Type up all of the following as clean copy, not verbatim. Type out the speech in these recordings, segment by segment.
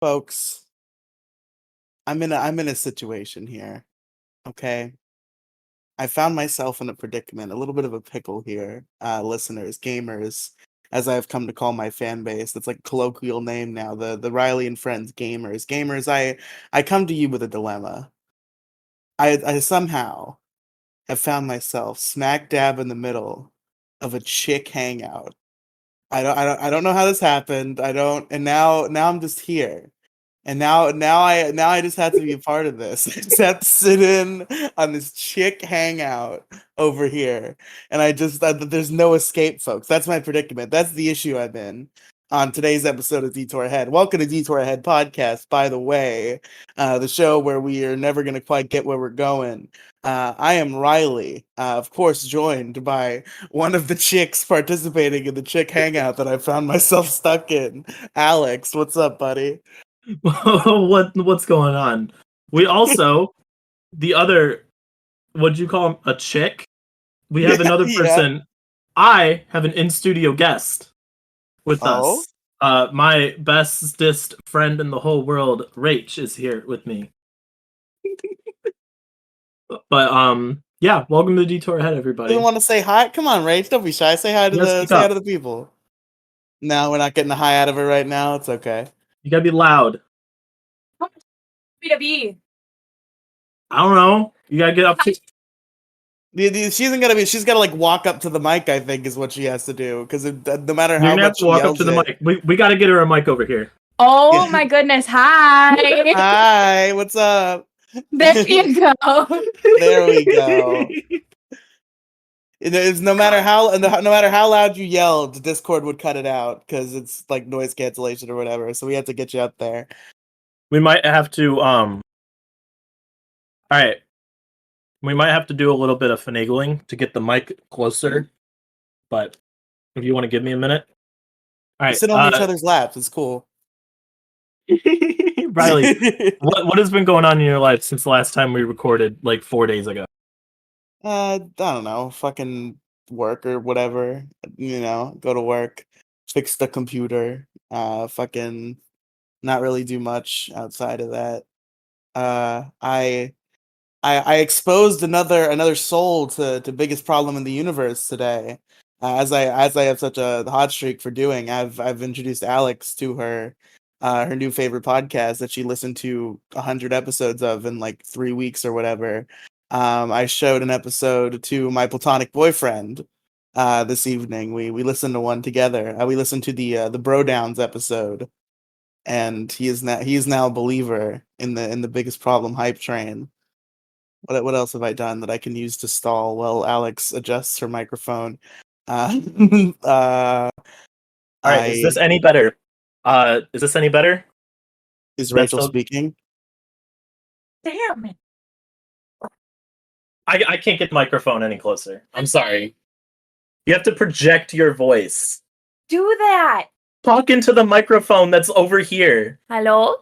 Folks, I'm in a situation here. Okay. I found myself in a predicament, a little bit of a pickle here, listeners, gamers, as I have come to call my fan base. That's like a colloquial name now. The Riely and Friends gamers. Gamers, I come to you with a dilemma. I somehow have found myself smack dab in the middle of a chick hangout. I don't know how this happened. I don't and now I'm just here. And now I just have to be a part of this. I just have to sit in on this chick hangout over here, and there's no escape, folks. That's my predicament. That's the issue I'm in on today's episode of Detour Ahead. Welcome to Detour Ahead podcast. By the way, the show where we are never going to quite get where we're going. I am Riely, of course, joined by one of the chicks participating in the chick hangout that I found myself stuck in. Alex, what's up, buddy? What's going on? We also the other what'd you call him? A chick? We have another Yeah. person. I have an in-studio guest with Oh? us. My bestest friend in the whole world, Rach, is here with me. But yeah, welcome to Detour Ahead, everybody. Doesn't want to say hi? Come on, Rach. Don't be shy. Say hi to the people. No, we're not getting a hi out of her right now. It's okay. You gotta be loud. B2B. I don't know. You gotta get up to. She isn't gonna be. She's gotta like walk up to the mic. I think is what she has to do because no matter You're how gonna have much to walk she up to the yells mic. We gotta get her a mic over here. Oh my goodness. Hi. Hi, what's up? There you go. There we go. It's no matter how loud you yelled, Discord would cut it out because it's like noise cancellation or whatever. So we have to get you up there. We might have to all right. We might have to do a little bit of finagling to get the mic closer. But if you want to give me a minute. All right. We sit on each other's laps. It's cool. Riely, what has been going on in your life since the last time we recorded, like 4 days ago? I don't know, fucking work or whatever. Go to work, fix the computer. Fucking not really do much outside of that. I exposed another soul to biggest problem in the universe today. As I have such a hot streak for doing, I've introduced Alex to her new favorite podcast that she listened to 100 episodes of in like 3 weeks or whatever. I showed an episode to my platonic boyfriend this evening. We listened to one together. We listened to the Bro Downs episode, and he is now a believer in the biggest problem hype train. What else have I done that I can use to stall while Alex adjusts her microphone? All right, is this any better? Is this any better? Is Rachel speaking? Damn it. I can't get the microphone any closer. I'm sorry. You have to project your voice. Do that. Talk into the microphone that's over here. Hello?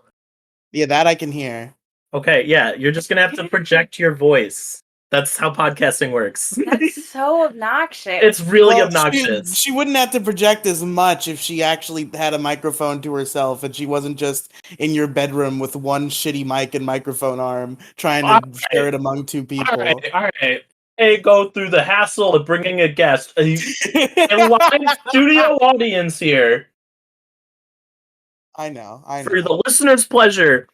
Yeah, that I can hear. Okay, yeah, you're just gonna have to project your voice. That's how podcasting works. That's so obnoxious. It's really obnoxious. She wouldn't have to project as much if she actually had a microphone to herself and she wasn't just in your bedroom with one shitty mic and microphone arm trying to share it among two people. All right. Hey, go through the hassle of bringing a guest. A live studio audience here. I know. For the listener's pleasure.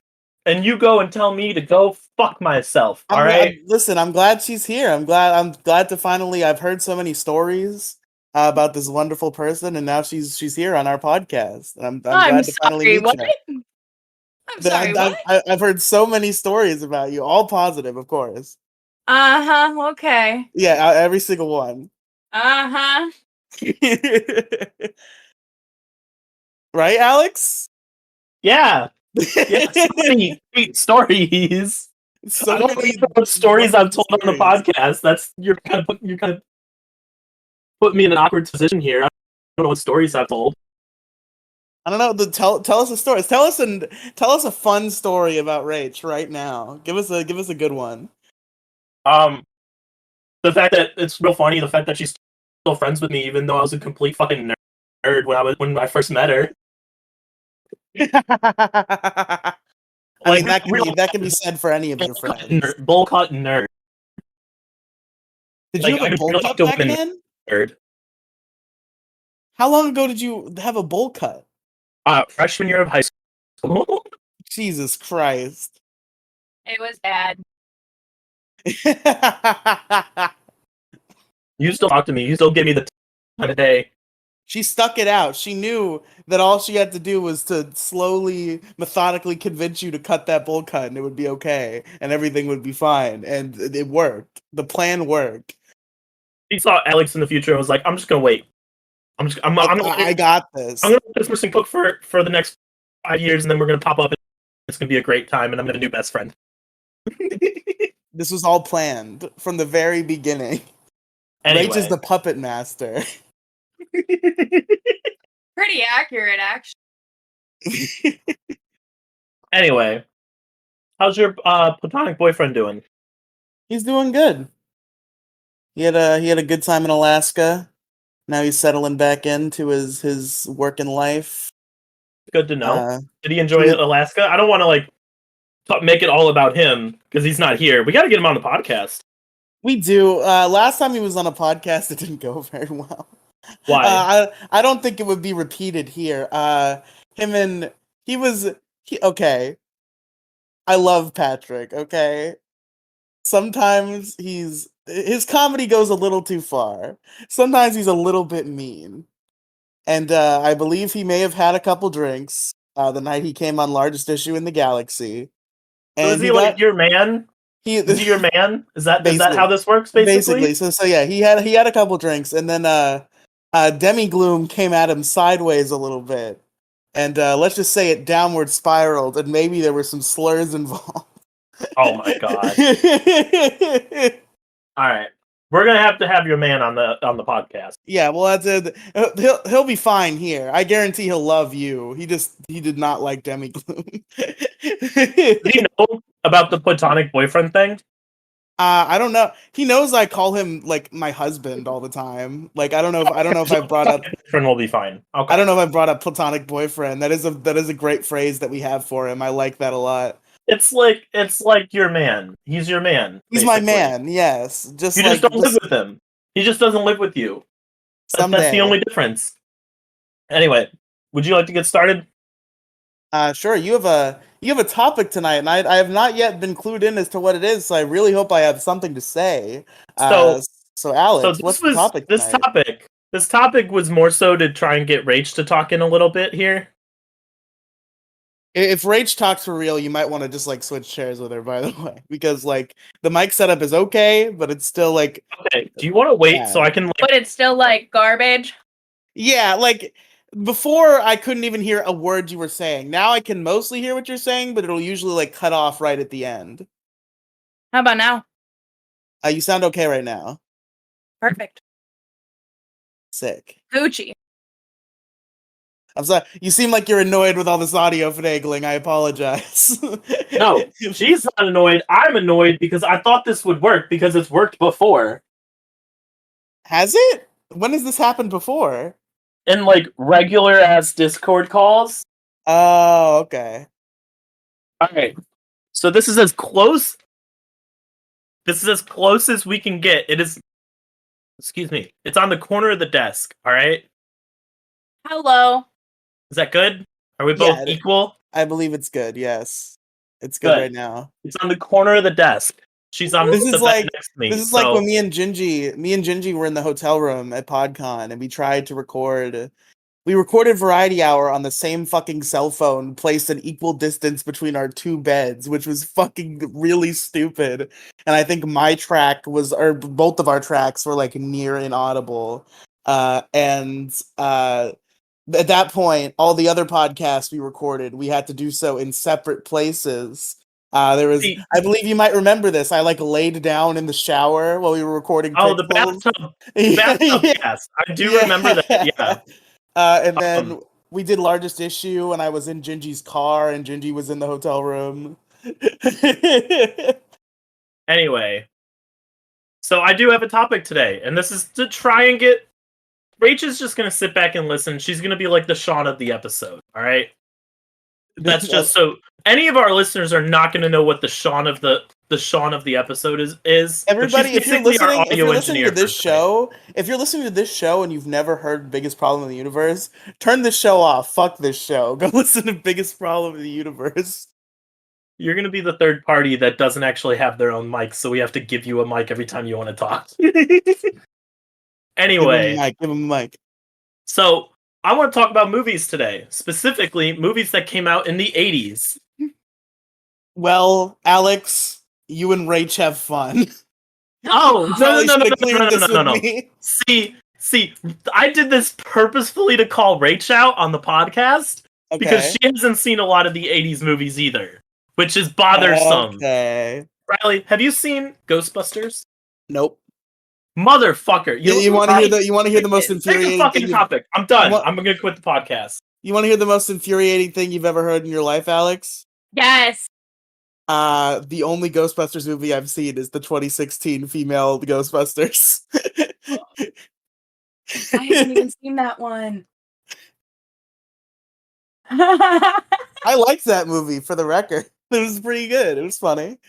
And you go and tell me to go fuck myself. All right. Listen, I'm glad she's here. I'm glad to finally. I've heard so many stories about this wonderful person, and now she's here on our podcast. And I'm glad to finally meet you. I'm sorry. What? I've heard so many stories about you, all positive, of course. Okay. Yeah, every single one. Right, Alex? Yeah. Yeah, so many great stories. So I don't many know what stories I've told on the podcast. You're kind of put me in an awkward position here. I don't know what stories I've told. I don't know. Tell us a story. Tell us a fun story about Rach right now. Give us a good one. The fact that it's real funny. The fact that she's still friends with me, even though I was a complete fucking nerd when I first met her. I Like, mean, that can be said for any of your friends. Bowl cut nerd. Did you Like, have I a could bowl really cut talk to back women then? nerd. How long ago did you have a bowl cut? Freshman year of high school. Jesus Christ. It was bad. You still talk to me. You still give me the time of day. She stuck it out. She knew that all she had to do was to slowly, methodically convince you to cut that bowl cut and it would be okay and everything would be fine. And it worked. The plan worked. She saw Alex in the future and was like, I'm just gonna wait. I'm I got I'm this. gonna let this person cook for the next 5 years, and then we're gonna pop up. And it's gonna be a great time, and I'm gonna do best friend. This was all planned from the very beginning. Rach is the puppet master. Pretty accurate, actually. Anyway, how's your platonic boyfriend doing? He's doing good. He had a good time in Alaska. Now he's settling back into his working life. Good to know. Did he he enjoy was- Alaska? I don't want to like make it all about him because he's not here. We got to get him on the podcast. We do. Last time he was on a podcast, it didn't go very well. Why? I don't think it would be repeated here. Okay. I love Patrick. Okay, sometimes his comedy goes a little too far. Sometimes he's a little bit mean, and I believe he may have had a couple drinks the night he came on Largest Issue in the Galaxy. So And is he like your man? Is he your man? Is that how this works? Basically. So yeah, he had a couple drinks, and then Demi Gloom came at him sideways a little bit, and let's just say it downward spiraled, and maybe there were some slurs involved. Oh my god! All right, we're gonna have to have your man on the podcast. Yeah, well, that's it. He'll be fine here. I guarantee he'll love you. He did not like Demi Gloom. Did he know about the platonic boyfriend thing? I don't know. He knows I call him like my husband all the time. Like I don't know if I brought up boyfriend will be fine. Okay. I don't know if I brought up platonic boyfriend. That is a great phrase that we have for him. I like that a lot. It's like your man. He's your man. He's basically. my man. Yes, You just don't live with him. He just doesn't live with you. That's the only difference. Anyway, would you like to get started? Sure. You have a topic tonight, and I have not yet been clued in as to what it is. So I really hope I have something to say. So Alex, what's the topic tonight? This topic was more so to try and get Rach to talk in a little bit here. If Rach talks for real, you might want to just like switch chairs with her, by the way, because like the mic setup is okay, but it's still like okay. Do you want to wait so I can? But it's still like garbage. Yeah, like before I couldn't even hear a word you were saying. Now I can mostly hear what you're saying, but it'll usually like cut off right at the end. How about now? You sound okay right now. Perfect. Sick. Gucci. I'm sorry. You seem like you're annoyed with all this audio finagling. I apologize. No, she's not annoyed. I'm annoyed because I thought this would work because it's worked before. Has it? When has this happened before? In like regular ass Discord calls. Oh, okay. Alright. So this is as close as we can get. It is, excuse me. It's on the corner of the desk, alright? Hello. Is that good? Are we both equal? I believe it's good, yes. It's good right now. It's on the corner of the desk. She's on this the is bed like next to me. This is like when me and Gingy were in the hotel room at PodCon and we tried to record. We recorded Variety Hour on the same fucking cell phone, placed an equal distance between our two beds, which was fucking really stupid. And I think my track was, or both of our tracks were like near inaudible. At that point, all the other podcasts we recorded, we had to do so in separate places. I believe you might remember this. I like laid down in the shower while we were recording. Oh, the bathtub. Yes, I do remember that. Yeah. And then we did Largest Issue, and I was in Gingy's car, and Gingy was in the hotel room. Anyway, so I do have a topic today, and this is to try and get. Rach is just gonna sit back and listen. She's gonna be like the Sean of the episode. All right. That's just so any of our listeners are not going to know what the Sean of the Sean of the episode is. Everybody, if you're listening, engineer to this show, if you're listening to this show and you've never heard Biggest Problem in the Universe, turn this show off. Fuck this show. Go listen to Biggest Problem in the Universe. You're going to be the third party that doesn't actually have their own mic, so we have to give you a mic every time you want to talk. Anyway, give him a mic. So I want to talk about movies today, specifically movies that came out in the 80s. Well, Alex, you and Rach have fun. Oh, no. Me. See, I did this purposefully to call Rach out on the podcast because she hasn't seen a lot of the 80s movies either, which is bothersome. Okay. Riely, have you seen Ghostbusters? Nope. Motherfucker. You want to hear the most infuriating fucking topic. I'm done. I'm going to quit the podcast. You want to hear the most infuriating thing you've ever heard in your life, Alex? Yes. The only Ghostbusters movie I've seen is the 2016 female Ghostbusters. I haven't even seen that one. I liked that movie, for the record. It was pretty good. It was funny.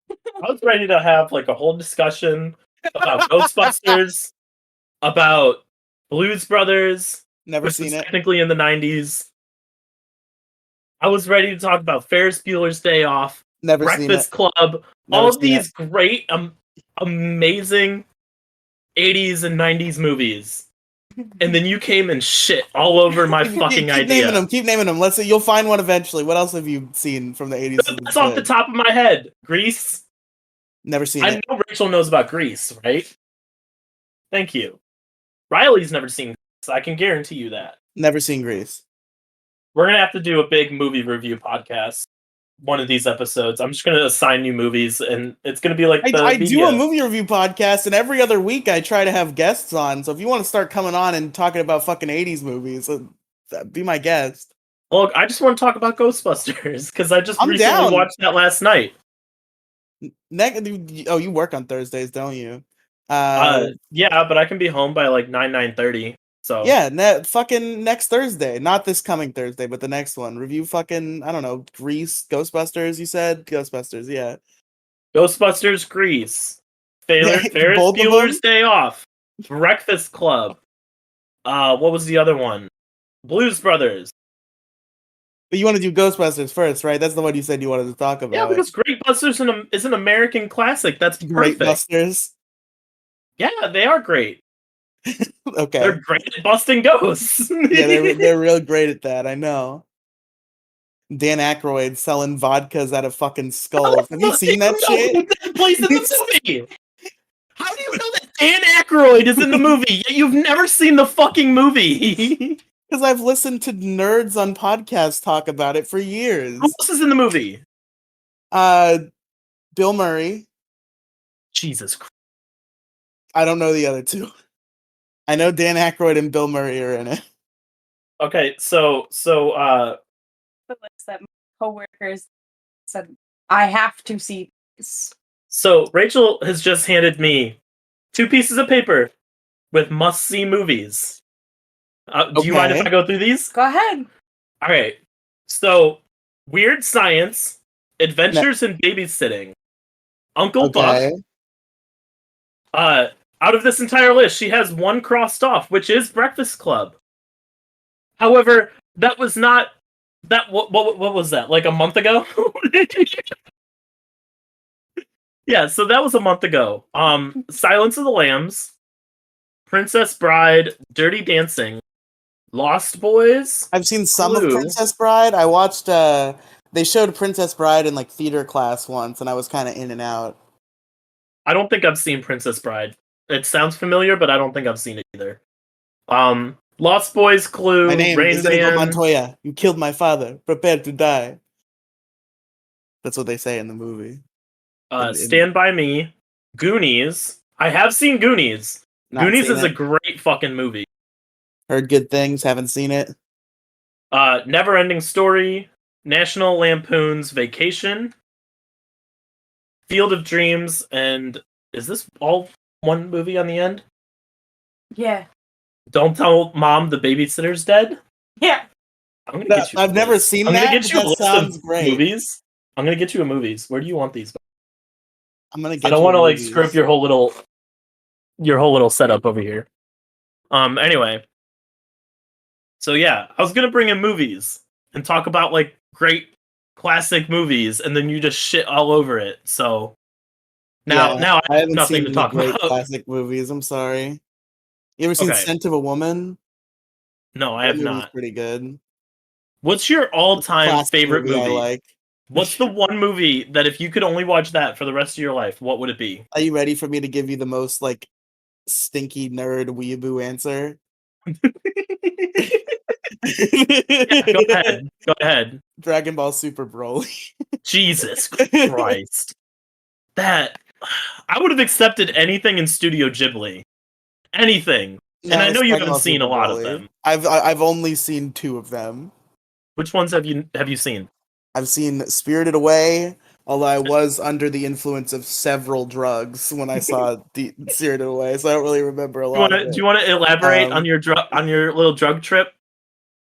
I was ready to have like a whole discussion about Ghostbusters, about Blues Brothers. Never seen it. Technically in the 90s. I was ready to talk about Ferris Bueller's Day Off, Never Breakfast seen it. Club, all of these great, amazing 80s and 90s movies. And then you came and shit all over my fucking idea. Keep naming them. Let's see. You'll find one eventually. What else have you seen from the 80s? That's off the top of my head. Grease. Never seen it. I know Rachel knows about Grease, right? Thank you. Riley's never seen Grease. I can guarantee you that. Never seen Grease. We're going to have to do a big movie review podcast. One of these episodes. I'm just going to assign you movies, and it's going to be like I do a movie review podcast, and every other week I try to have guests on. So if you want to start coming on and talking about fucking 80s movies, be my guest. Well, I just want to talk about Ghostbusters, because I just recently watched that last night. You work on Thursdays, don't you? Yeah, but I can be home by like 9:30. So yeah, fucking next Thursday, not this coming Thursday, but the next one. Review fucking, I don't know, Grease, Ghostbusters. You said Ghostbusters, yeah. Ghostbusters, Grease, Ferris Bueller's Day Off, Breakfast Club. What was the other one? Blues Brothers. But you want to do Ghostbusters first, right? That's the one you said you wanted to talk about. Yeah, because Great Busters is an American classic. That's perfect. Great Busters. Yeah, they are great. Okay. They're great at busting ghosts. Yeah, they're real great at that. I know. Dan Aykroyd selling vodkas out of fucking skulls. Have you seen that shit? That place in the movie. How do you know that Dan Aykroyd is in the movie? Yet you've never seen the fucking movie. Because I've listened to nerds on podcasts talk about it for years. Who else is in the movie? Bill Murray. Jesus Christ. I don't know the other two. I know Dan Aykroyd and Bill Murray are in it. Okay, so the list that my coworkers said I have to see this. So Rachel has just handed me 2 pieces of paper with must-see movies. Do you mind if I go through these? Go ahead. All right. So, Weird Science, Adventures in Babysitting, Uncle Buck. Out of this entire list, she has one crossed off, which is Breakfast Club. However, that was not that. What was that? Like a month ago? Yeah, so that was a month ago. Silence of the Lambs, Princess Bride, Dirty Dancing, Lost Boys. I've seen some of Princess Bride. I watched. They showed Princess Bride in like theater class once, and I was kind of in and out. I don't think I've seen Princess Bride. It sounds familiar, but I don't think I've seen it either. Lost Boys, Clue, My name Rain is Man. Inigo Montoya. You killed my father. Prepare to die. That's what they say in the movie. Stand By Me, Goonies. I have seen Goonies. Goonies is a great fucking movie. Heard good things, haven't seen it. Never Ending Story, National Lampoon's Vacation, Field of Dreams, and is this all one movie on the end? Yeah. Don't Tell Mom the Babysitter's Dead? Yeah. I'm gonna get you. I've never seen I'm gonna that, get but you a that list sounds of great. movies. I'm gonna get you a movies. Where do you want these? I'm gonna I get don't you want to like movies. screw up your whole little setup over here. Anyway, so yeah, I was gonna bring in movies and talk about like great classic movies, and then you just shit all over it. So now Yeah, I I have haven't nothing seen to any talk great about. classic movies. I'm sorry. You ever seen Okay, Scent of a Woman? no, I That have movie's not. pretty good. What's your It's a all-time classic favorite movie I movie? like. What's the one movie that if you could only watch that for the rest of your life, what would it be? Are you ready for me to give you the most like stinky nerd weeaboo answer? Yeah, go ahead. Go ahead. Dragon Ball Super Broly. Jesus Christ. That I would have accepted anything in Studio Ghibli. Anything. And No, I know it's you Dragon haven't Ball seen a Super lot of Broly. them. I've only seen 2 of them. Which ones have you seen? I've seen Spirited Away, although I was under the influence of several drugs when I saw Spirited Away, so I don't really remember a Do you lot want of to do you it. want to elaborate on Um, your little drug trip?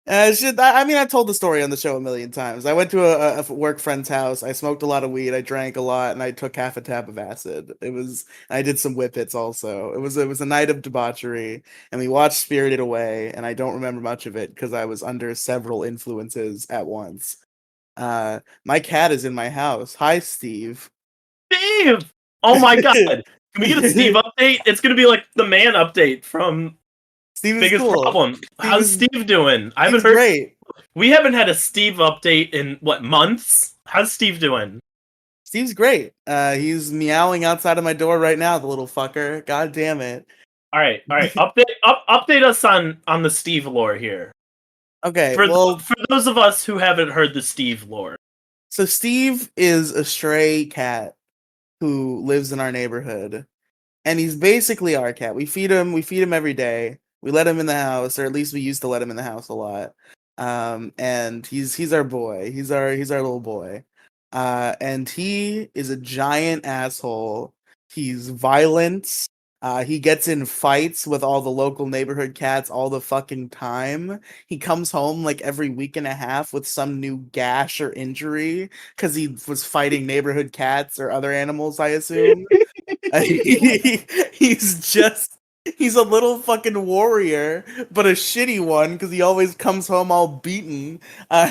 I mean, I've told the story on the show a million times. I went to a work friend's house. I smoked a lot of weed. I drank a lot, and I took half a tab of acid. I did some whippets also. It was a night of debauchery, and we watched Spirited Away. And I don't remember much of it because I was under several influences at once. My cat is in my house. Hi, Steve. Steve! Oh my god. Can we get a Steve update? It's gonna be like the man update from Steve is Biggest cool. Problem. How's Steve doing? I haven't Steve's heard great. we haven't had a Steve update in what, months? How's Steve doing? Steve's great. He's meowing outside of my door right now, the little fucker. God damn it. All right. Update us on the Steve lore here. Okay, For well, for those of us who haven't heard the Steve lore. so Steve is a stray cat who lives in our neighborhood, and he's basically our cat. We feed him every day. We let him in the house, or at least we used to let him in the house a lot. And he's our boy. He's our little boy. And he is a giant asshole. He's violent. He gets in fights with all the local neighborhood cats all the fucking time. He comes home like every week and a half with some new gash or injury because he was fighting neighborhood cats or other animals, I assume. He's just he's a little fucking warrior, but a shitty one because he always comes home all beaten.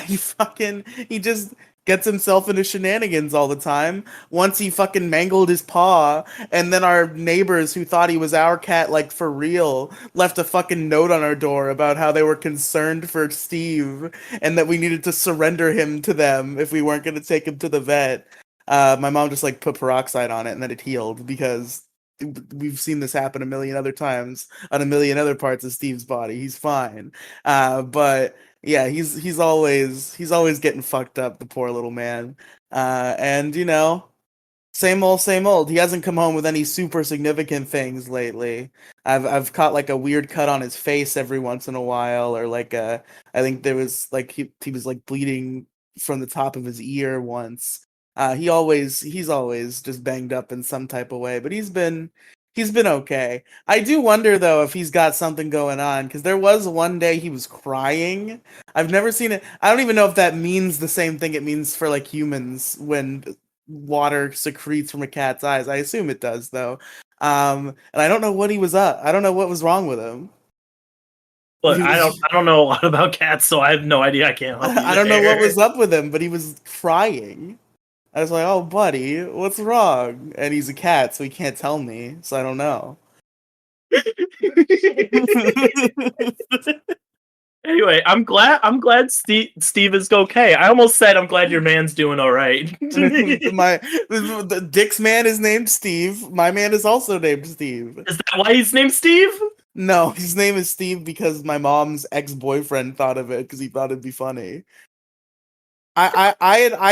He just gets himself into shenanigans all the time. Once he fucking mangled his paw, and then our neighbors who thought he was our cat, like for real, left a fucking note on our door about how they were concerned for Steve and that we needed to surrender him to them if we weren't going to take him to the vet. My mom just like put peroxide on it and then it healed because we've seen this happen a million other times on a million other parts of Steve's body. He's fine. But yeah, he's always getting fucked up, the poor little man. And same old, same old. He hasn't come home with any super significant things lately. I've caught like a weird cut on his face every once in a while, or like I think there was like he was like bleeding from the top of his ear once. He's always just banged up in some type of way, but he's been okay. I do wonder though if he's got something going on because there was one day he was crying. I've never seen it. I don't even know if that means the same thing it means for like humans when water secretes from a cat's eyes. I assume it does though. And I don't know what he was up. I don't know what was wrong with him. Look, He was I don't know a lot about cats, so I have no idea. I can't help I you don't know what there. was up with him, but he was crying. I was like, "Oh, buddy, what's wrong?" And he's a cat, so he can't tell me, so I don't know. Anyway, I'm glad Steve is okay. I almost said I'm glad your man's doing all right. The Dick's man is named Steve. My man is also named Steve. Is that why he's named Steve? No, his name is Steve because my mom's ex-boyfriend thought of it because he thought it'd be funny. I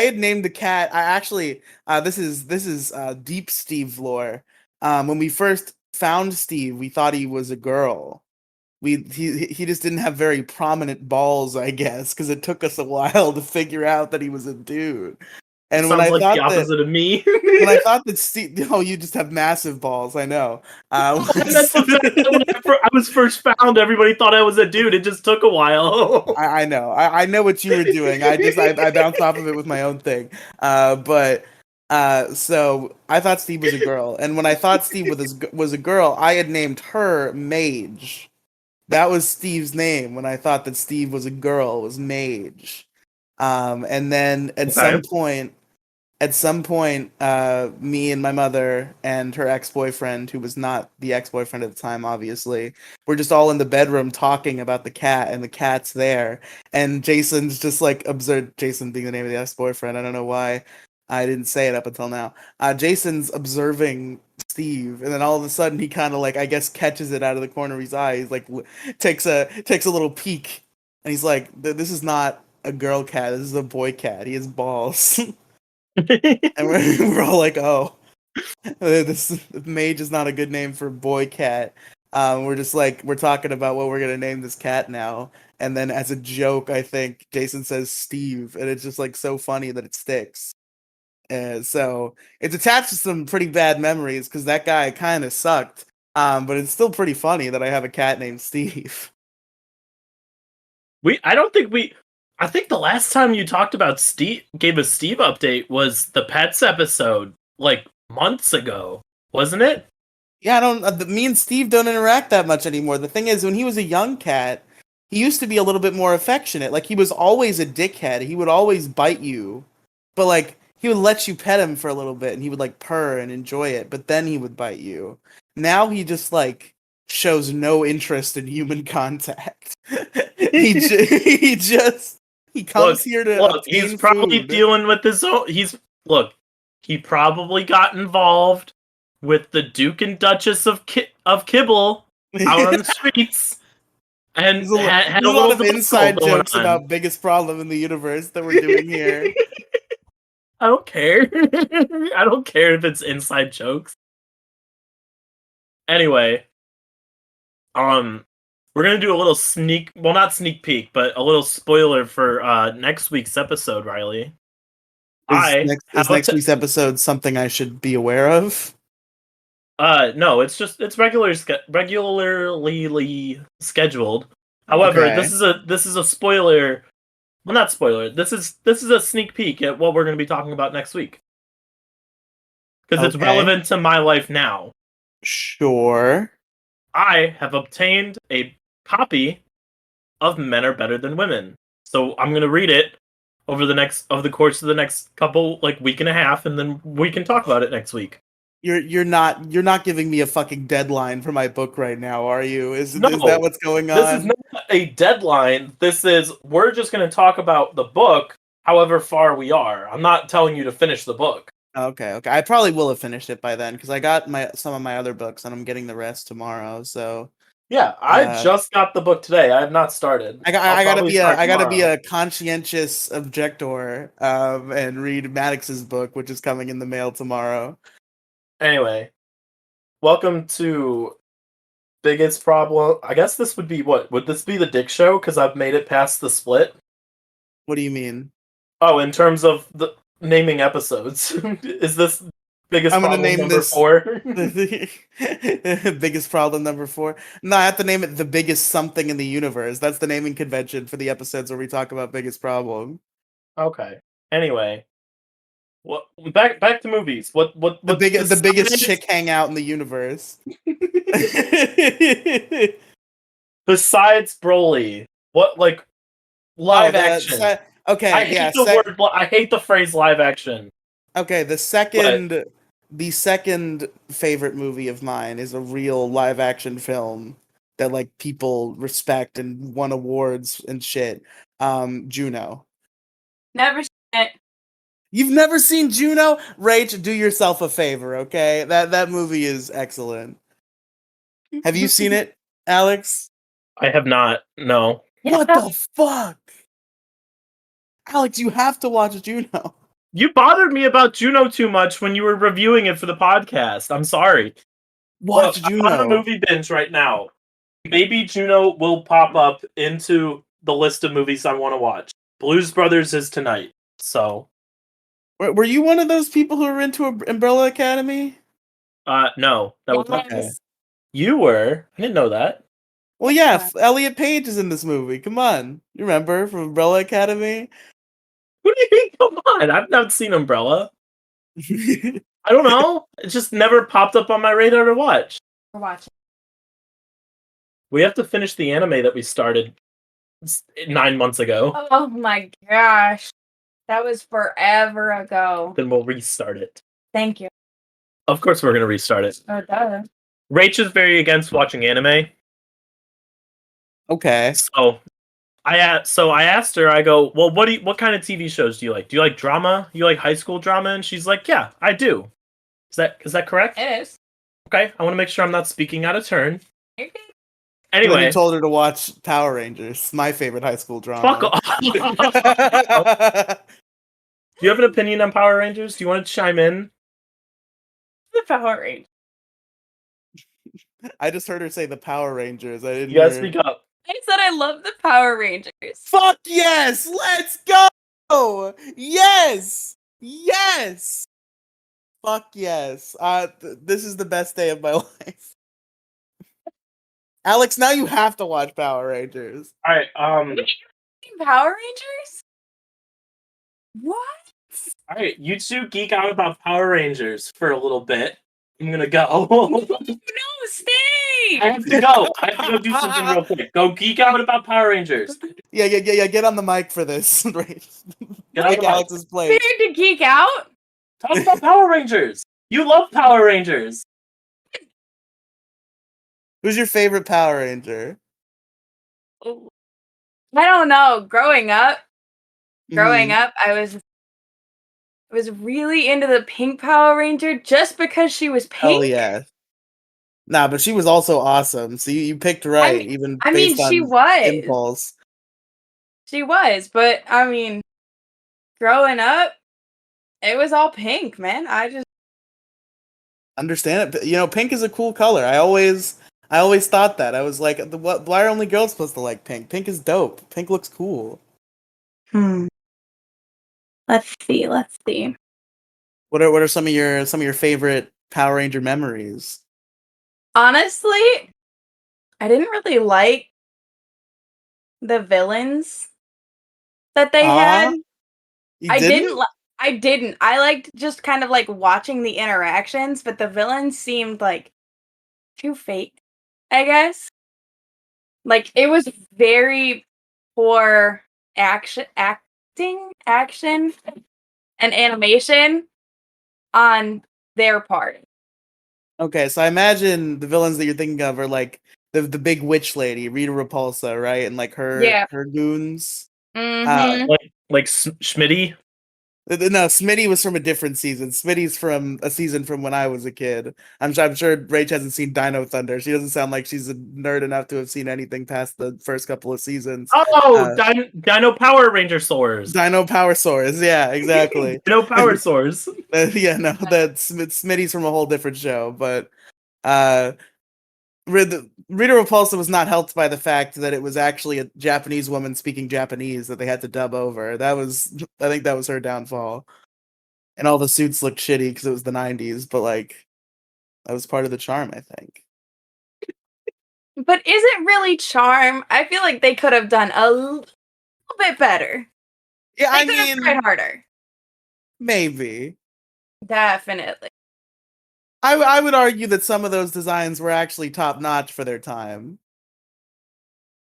had named the cat. I actually this is deep Steve lore. When we first found Steve, we thought he was a girl. He just didn't have very prominent balls, I guess, because it took us a while to figure out that he was a dude. And Sounds like the opposite of me. when I thought that Steve, oh, you just have massive balls. I know. That's the fact that when I was first found, everybody thought I was a dude. It just took a while. I know. I know what you were doing. I bounced off of it with my own thing. So I thought Steve was a girl, and when I thought Steve was a girl, I had named her Mage. That was Steve's name when I thought that Steve was a girl. Was Mage. And then at some point, me and my mother and her ex-boyfriend, who was not the ex-boyfriend at the time, obviously, we're just all in the bedroom talking about the cat, and the cat's there. And Jason's just like observed, Jason being the name of the ex-boyfriend. I don't know why I didn't say it up until now. Jason's observing Steve, and then all of a sudden he kind of like, I guess, catches it out of the corner of his eye. He's like, takes a little peek, and he's like, "This is not a girl cat. This is a boy cat. He has balls." And we're all like, "Oh, this Mage is not a good name for boy cat." We're just like, we're talking about what we're gonna name this cat now, and then as a joke, I think Jason says Steve, and it's just like so funny that it sticks. And so it's attached to some pretty bad memories because that guy kind of sucked. But it's still pretty funny that I have a cat named Steve. I think the last time you talked about Steve, gave a Steve update, was the pets episode, like months ago, wasn't it? Yeah, I don't. Me and Steve don't interact that much anymore. The thing is, when he was a young cat, he used to be a little bit more affectionate. Like he was always a dickhead. He would always bite you, but like he would let you pet him for a little bit, and he would like purr and enjoy it. But then he would bite you. Now he just like shows no interest in human contact. He just he comes here to he's obtain probably food. dealing with his own. He probably got involved with the Duke and Duchess of Kibble out on the streets, and had a lot little of debacle inside going jokes on. about biggest problem in the universe that we're doing here. I don't care. I don't care if it's inside jokes. Anyway, we're gonna do a little not sneak peek, but a little spoiler for next week's episode, Riely. Is next week's episode something I should be aware of? No, it's regularly scheduled. However, Okay. this is a spoiler. Well, not spoiler. This is a sneak peek at what we're going to be talking about next week, because it's relevant to my life now. Sure. I have obtained a copy of Men Are Better Than Women, so I'm going to read it over the course of the next couple week and a half, and then we can talk about it next week. You're not giving me a fucking deadline for my book right now, are you? Is that what's going on? This is not a deadline. We're just going to talk about the book, however far we are. I'm not telling you to finish the book. Okay. I probably will have finished it by then because I got some of my other books and I'm getting the rest tomorrow. So yeah, I just got the book today. I have not started. I gotta be a conscientious objector and read Maddox's book, which is coming in the mail tomorrow. Anyway, welcome to Biggest Problem. I guess this would be what? Would this be the Dick Show? Because I've made it past the split. What do you mean? Oh, in terms of the naming episodes, is this Biggest I'm gonna Problem name number this 4? Biggest Problem number 4. No, I have to name it the biggest something in the universe. That's the naming convention for the episodes where we talk about biggest problem. Okay. Anyway. What back to movies. The biggest chick hangout in the universe. Besides Broly, what live action? Okay, I hate I hate the phrase live action. Okay, the second favorite movie of mine is a real live action film that people respect and won awards and shit. Juno. Never seen it. You've never seen Juno? Rach, do yourself a favor, okay? That movie is excellent. Have you seen it, Alex? I have not. No. What the fuck? Alex, you have to watch Juno. You bothered me about Juno too much when you were reviewing it for the podcast. I'm sorry. Watch Juno. I'm on a movie binge right now. Maybe Juno will pop up into the list of movies I want to watch. Blues Brothers is tonight, so Were you one of those people who were into Umbrella Academy? No, that was not. Okay. You were. I didn't know that. Well, yeah, Yeah. Elliot Page is in this movie. Come on, you remember from Umbrella Academy? Who do you mean? Come on, I've not seen Umbrella. I don't know. It just never popped up on my radar to watch. We're watching. We have to finish the anime that we started 9 months ago. Oh my gosh. That was forever ago. Then we'll restart it. Thank you. Of course, we're gonna restart it. Oh, duh. Rach is very against watching anime, Okay. so I asked her. I go, well, what kind of TV shows do you like? Do you like drama? You like high school drama? And she's like, yeah, I do. Is that correct? It is. Okay, I want to make sure I'm not speaking out of turn. You're good. Then Anyway, you told her to watch Power Rangers, my favorite high school drama. fuck off. Do you have an opinion on Power Rangers? Do you want to chime in? The Power Rangers. I just heard her say the Power Rangers. I didn't You gotta hear. speak up. I said I love the Power Rangers. Fuck yes! Let's go! Yes! Yes! Fuck yes. This is the best day of my life. Alex, now you have to watch Power Rangers. All right. Power Rangers? What? All right. You two geek out about Power Rangers for a little bit. I'm gonna go. No, stay! I have to go. I have to go do something real quick. Go geek out about Power Rangers. Yeah. Get on the mic for this. Right. Get on Take the mic. Alex's place. Scared to geek out? Talk about Power Rangers. You love Power Rangers. Who's your favorite Power Ranger? I don't know. Growing up, Mhm. I was really into the pink Power Ranger just because she was pink. Hell yeah. Nah, but she was also awesome. So you picked right, even I mean, based she on was. impulse. She was, but I mean, growing up, it was all pink, man. I just Understand it. You know, pink is a cool color. I always thought that. I was like, why are only girls supposed to like pink? Pink is dope. Pink looks cool. Let's see. What are some of your favorite Power Ranger memories? Honestly, I didn't really like the villains that they had. You I didn't? didn't li- I didn't. I liked just kind of like watching the interactions, but the villains seemed like too fake, I guess. Like it was very poor action, and animation on their part. Okay, so I imagine the villains that you're thinking of are like the big witch lady, Rita Repulsa, right? And like Yeah. her goons. Mm-hmm. Like Schmitty. No, Smitty was from a different season. Smitty's from a season from when I was a kid. I'm sure Rach hasn't seen Dino Thunder. She doesn't sound like she's a nerd enough to have seen anything past the first couple of seasons. Oh, Dino Power Ranger Swords. Dino Power Swords. Yeah, exactly. Dino Power Swords. Yeah, no, that's Smitty's from a whole different show. But Rita Repulsa was not helped by the fact that it was actually a Japanese woman speaking Japanese that they had to dub over. I think that was her downfall. And all the suits looked shitty because it was the 90s, but like that was part of the charm, I think. But is it really charm? I feel like they could have done a little bit better. Yeah, They I could have mean, tried harder. maybe. Definitely. I would argue that some of those designs were actually top notch for their time.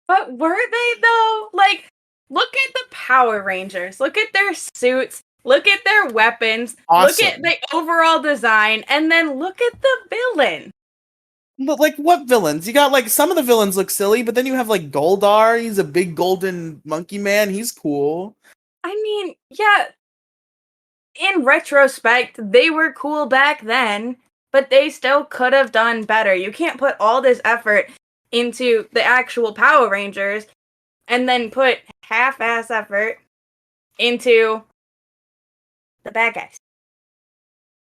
But were they though? Like, look at the Power Rangers. Look at their suits. Look at their weapons. Look at Awesome. the overall design. And then look at the villain. But like what villains? You got like some of the villains look silly, but then you have like Goldar, he's a big golden monkey man, he's cool. I mean, yeah, in retrospect, they were cool back then, but they still could have done better. You can't put all this effort into the actual Power Rangers and then put half-ass effort into the bad guys.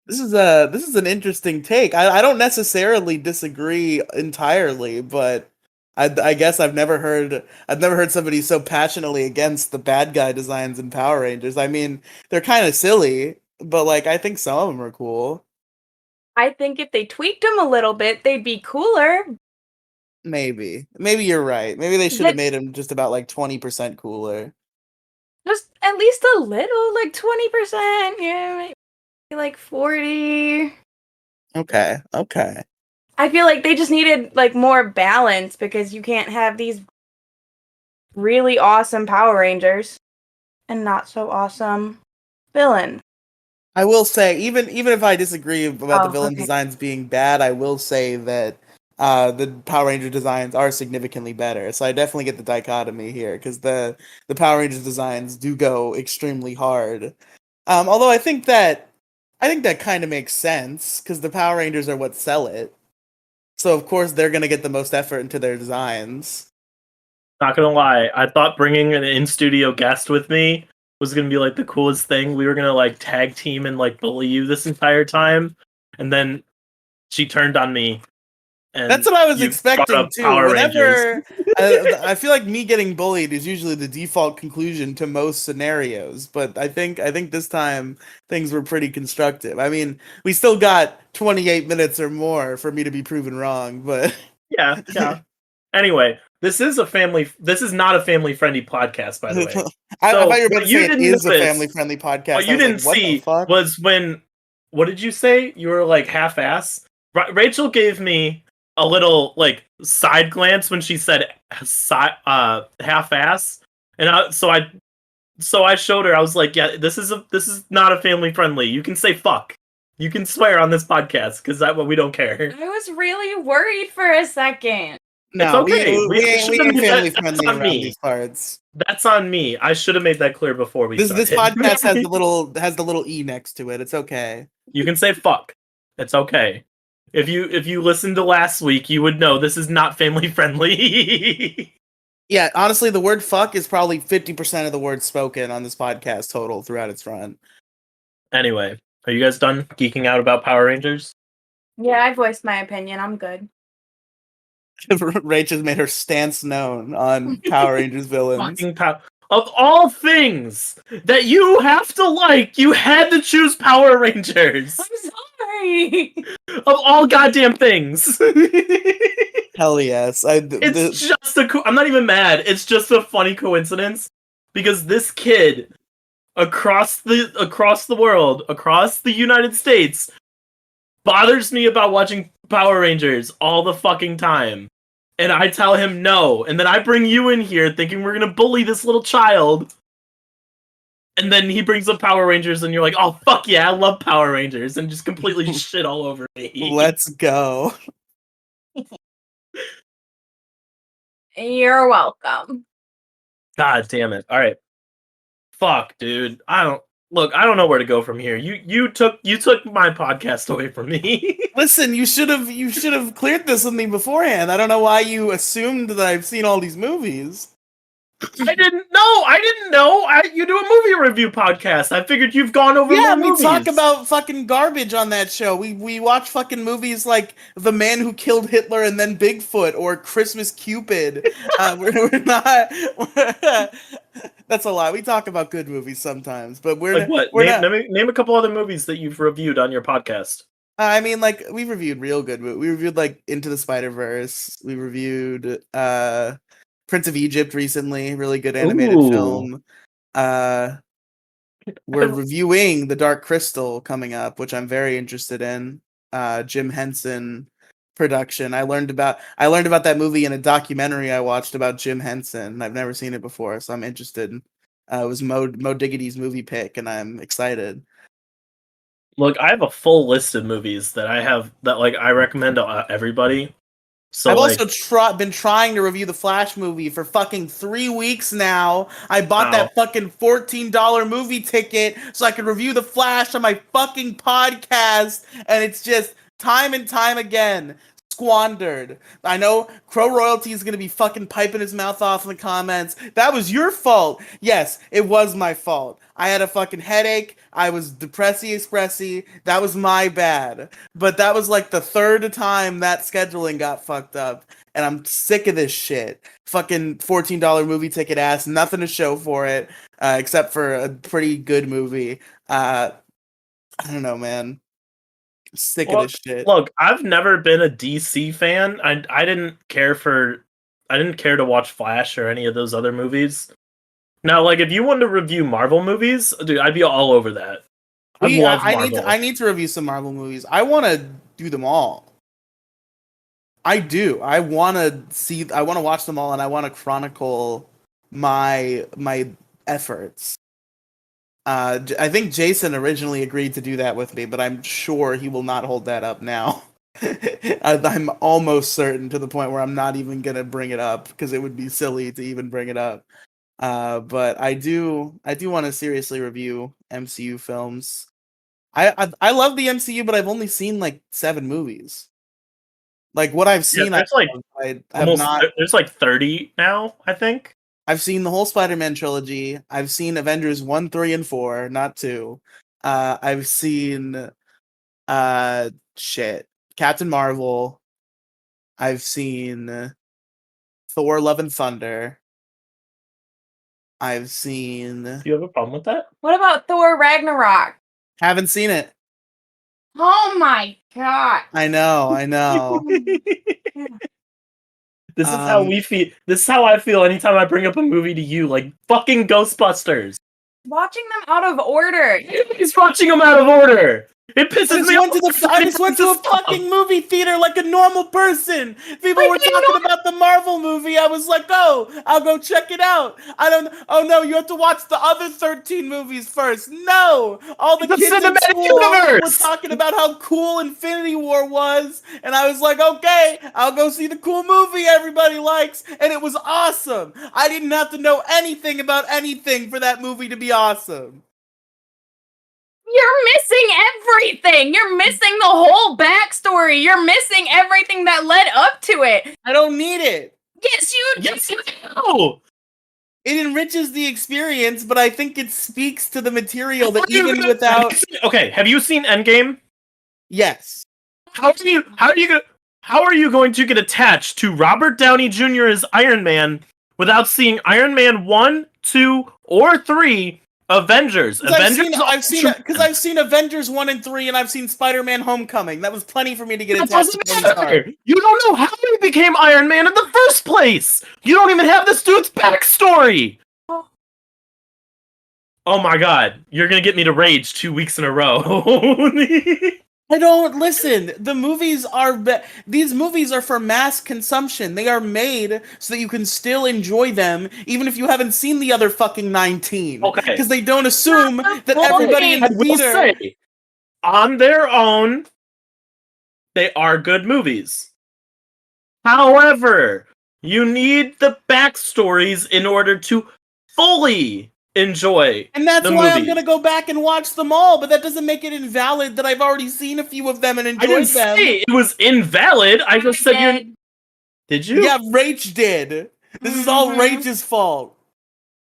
This is an interesting take. I don't necessarily disagree entirely, but I guess I've never heard somebody so passionately against the bad guy designs in Power Rangers. I mean, they're kind of silly, but like I think some of them are cool. I think if they tweaked them a little bit, they'd be cooler. Maybe you're right. Maybe they should have made them just about like 20% cooler. Just at least a little, like 20%. Yeah, maybe like 40. Okay. I feel like they just needed like more balance because you can't have these really awesome Power Rangers and not so awesome villain. I will say, even if I disagree about the Oh, villain okay. designs being bad, I will say that the Power Ranger designs are significantly better. So I definitely get the dichotomy here because the Power Rangers designs do go extremely hard. Although I think that kind of makes sense because the Power Rangers are what sell it. So of course they're gonna get the most effort into their designs. Not gonna lie, I thought bringing an in-studio guest with me was gonna be like the coolest thing. We were gonna like tag team and like bully you this entire time, and then she turned on me. And That's what I was you brought expecting up too. Power Rangers. Whenever I feel like me getting bullied is usually the default conclusion to most scenarios, but I think this time things were pretty constructive. I mean, we still got 28 minutes or more for me to be proven wrong, but Yeah. Anyway, this is not a family-friendly podcast, by the way. I So thought you were about what to you say it didn't is a notice, family-friendly podcast. what I you was didn't like, what the see fuck? was when. What did you say? You were like half-ass. Rachel gave me a little like side glance when she said half-ass, and so I showed her. I was like, yeah, this is not a family-friendly. You can say fuck. You can swear on this podcast because we don't care. I was really worried for a second. It's No, we okay. ain't family-friendly That's on around me. these parts. That's on me. I should have made that clear before we started. This podcast has the little E next to it. It's okay. You can say fuck. It's okay. If you listened to last week, you would know this is not family friendly. Yeah, honestly, the word fuck is probably 50% of the words spoken on this podcast total throughout its run. Anyway, are you guys done geeking out about Power Rangers? Yeah, I voiced my opinion. I'm good. Rach has made her stance known on Power Rangers villains. Of all things that you have to like, you had to choose Power Rangers. I'm sorry. Of all goddamn things. Hell yes. It's just I'm not even mad. It's just a funny coincidence because this kid across the world, across the United States, bothers me about watching Power Rangers all the fucking time. And I tell him no. And then I bring you in here thinking we're gonna bully this little child. And then he brings up Power Rangers and you're like, oh fuck yeah, I love Power Rangers, and just completely shit all over me. Let's go. You're welcome. God damn it. Alright. Fuck, dude. I don't know where to go from here. You took my podcast away from me. Listen, you should have cleared this with me beforehand. I don't know why you assumed that I've seen all these movies. I didn't know. You do a movie review podcast. I figured you've gone over more movies. Yeah, we talk about fucking garbage on that show. We watch fucking movies like The Man Who Killed Hitler and Then Bigfoot or Christmas Cupid. We're not. That's a lie. We talk about good movies sometimes, but we're like what? Name a couple other movies that you've reviewed on your podcast. I mean, like we reviewed real good movies. We reviewed like Into the Spider-Verse. We reviewed Prince of Egypt recently, really good animated film. We're reviewing The Dark Crystal coming up, which I'm very interested in. Jim Henson production. I learned about that movie in a documentary I watched about Jim Henson. I've never seen it before, so I'm interested. It was Mo Diggity's movie pick, and I'm excited. Look, I have a full list of movies that I recommend to everybody. So I've also been trying to review the Flash movie for fucking 3 weeks now. I bought that fucking $14 movie ticket so I could review the Flash on my fucking podcast, and it's just time and time again squandered. I know Crow Royalty is gonna be fucking piping his mouth off in the comments. That was your fault. Yes, it was my fault. I had a fucking headache. I was depressy expressy. That was my bad. But that was like the third time that scheduling got fucked up. And I'm sick of this shit. Fucking $14 movie ticket ass. Nothing to show for it. Except for a pretty good movie. I don't know, man. Sick of Well, this shit. look, I've never been a DC fan. I didn't care to watch Flash or any of those other movies. Now, like, if you wanted to review Marvel movies, dude, I'd be all over that. I love Marvel. I need to review some Marvel movies. I want to do them all. I do. I want to watch them all, and I want to chronicle my efforts. I think Jason originally agreed to do that with me, but I'm sure he will not hold that up now. I'm almost certain to the point where I'm not even gonna bring it up because it would be silly to even bring it up. But I do want to seriously review MCU films. I love the MCU, but I've only seen like 7 movies. Like what I've seen, there's like I have almost not. there's like 30 now, I think. I've seen the whole Spider-Man trilogy. I've seen Avengers 1, 3, and 4, not 2. I've seen shit. Captain Marvel. I've seen Thor: Love and Thunder. I've seen. Do you have a problem with that? What about Thor Ragnarok? Haven't seen it. Oh my god. I know. This is how we feel. This is how I feel anytime I bring up a movie to you, like fucking Ghostbusters. Watching them out of order. He's watching them out of order. It pisses me off. I just went to a fucking movie theater like a normal person. People were talking about the Marvel movie. I was like, oh, I'll go check it out. Oh no, you have to watch the other 13 movies first. No, all the kids in school were talking about how cool Infinity War was, and I was like, okay, I'll go see the cool movie everybody likes, and it was awesome. I didn't have to know anything about anything for that movie to be awesome. You're missing everything. You're missing the whole backstory. You're missing everything that led up to it. I don't need it. Yes, you do. It enriches the experience, but I think it speaks to the material that even without. Okay, have you seen Endgame? Yes. How are you going to get attached to Robert Downey Jr. as Iron Man without seeing Iron Man 1, 2, or 3? Avengers. I've seen Avengers 1 and 3, and I've seen Spider-Man Homecoming. That was plenty for me to get attached to Tony Stark. You don't know how he became Iron Man in the first place. You don't even have this dude's backstory. Oh my god, you're gonna get me to rage 2 weeks in a row. I don't listen. These movies are for mass consumption. They are made so that you can still enjoy them, even if you haven't seen the other fucking 19. Okay. Because they don't assume that everybody in the theater. Say, on their own, they are good movies. However, you need the backstories in order to fully enjoy. And that's why I'm gonna go back and watch them all, but that doesn't make it invalid that I've already seen a few of them and enjoyed them. I didn't say it was invalid. I just said you did you? Yeah, Rach did. This is all Rach's fault.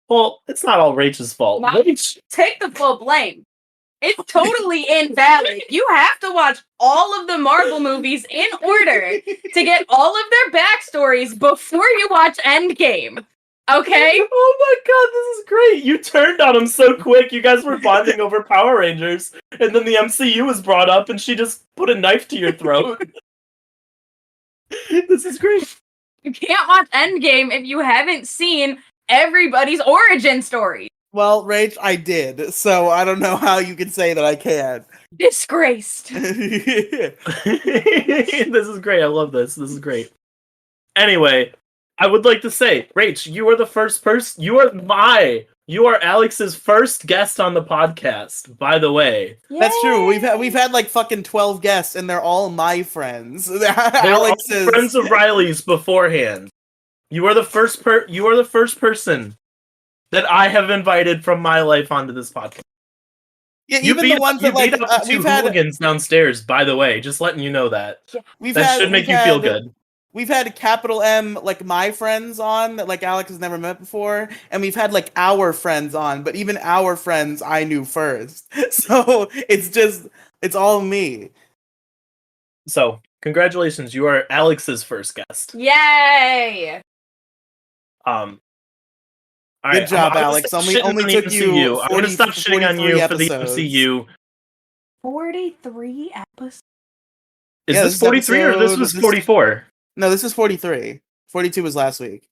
Well, it's not all Rach's fault. Rach, take the full blame. It's totally invalid. You have to watch all of the Marvel movies in order to get all of their backstories before you watch Endgame. Okay? Oh my god, this is great. You turned on him so quick. You guys were bonding over Power Rangers, and then the MCU was brought up, and she just put a knife to your throat. This is great. You can't watch Endgame if you haven't seen everybody's origin story. Well, Rach, I did, so I don't know how you can say that I can't. Disgraced. This is great. I love this. This is great. Anyway, I would like to say, Rach, you are the first person. You are Alex's first guest on the podcast. By the way, Yay. That's true. We've had like fucking 12 guests, and they're all my friends. They're Alex all is friends of Riely's beforehand. You are the first person that I have invited from my life onto this podcast. Yeah, even the ones that like we've had hooligans downstairs. By the way, just letting you know that should make you feel good. We've had capital M, like my friends on that like Alex has never met before, and we've had like our friends on, but even our friends I knew first. So it's all me. So congratulations, you are Alex's first guest. Yay! Good job, Alex. Only took you. I'm gonna stop shitting on you for the MCU. 43 episodes. Is Yeah, this this is 43 or this was 44? No, this is 43. 42 was last week.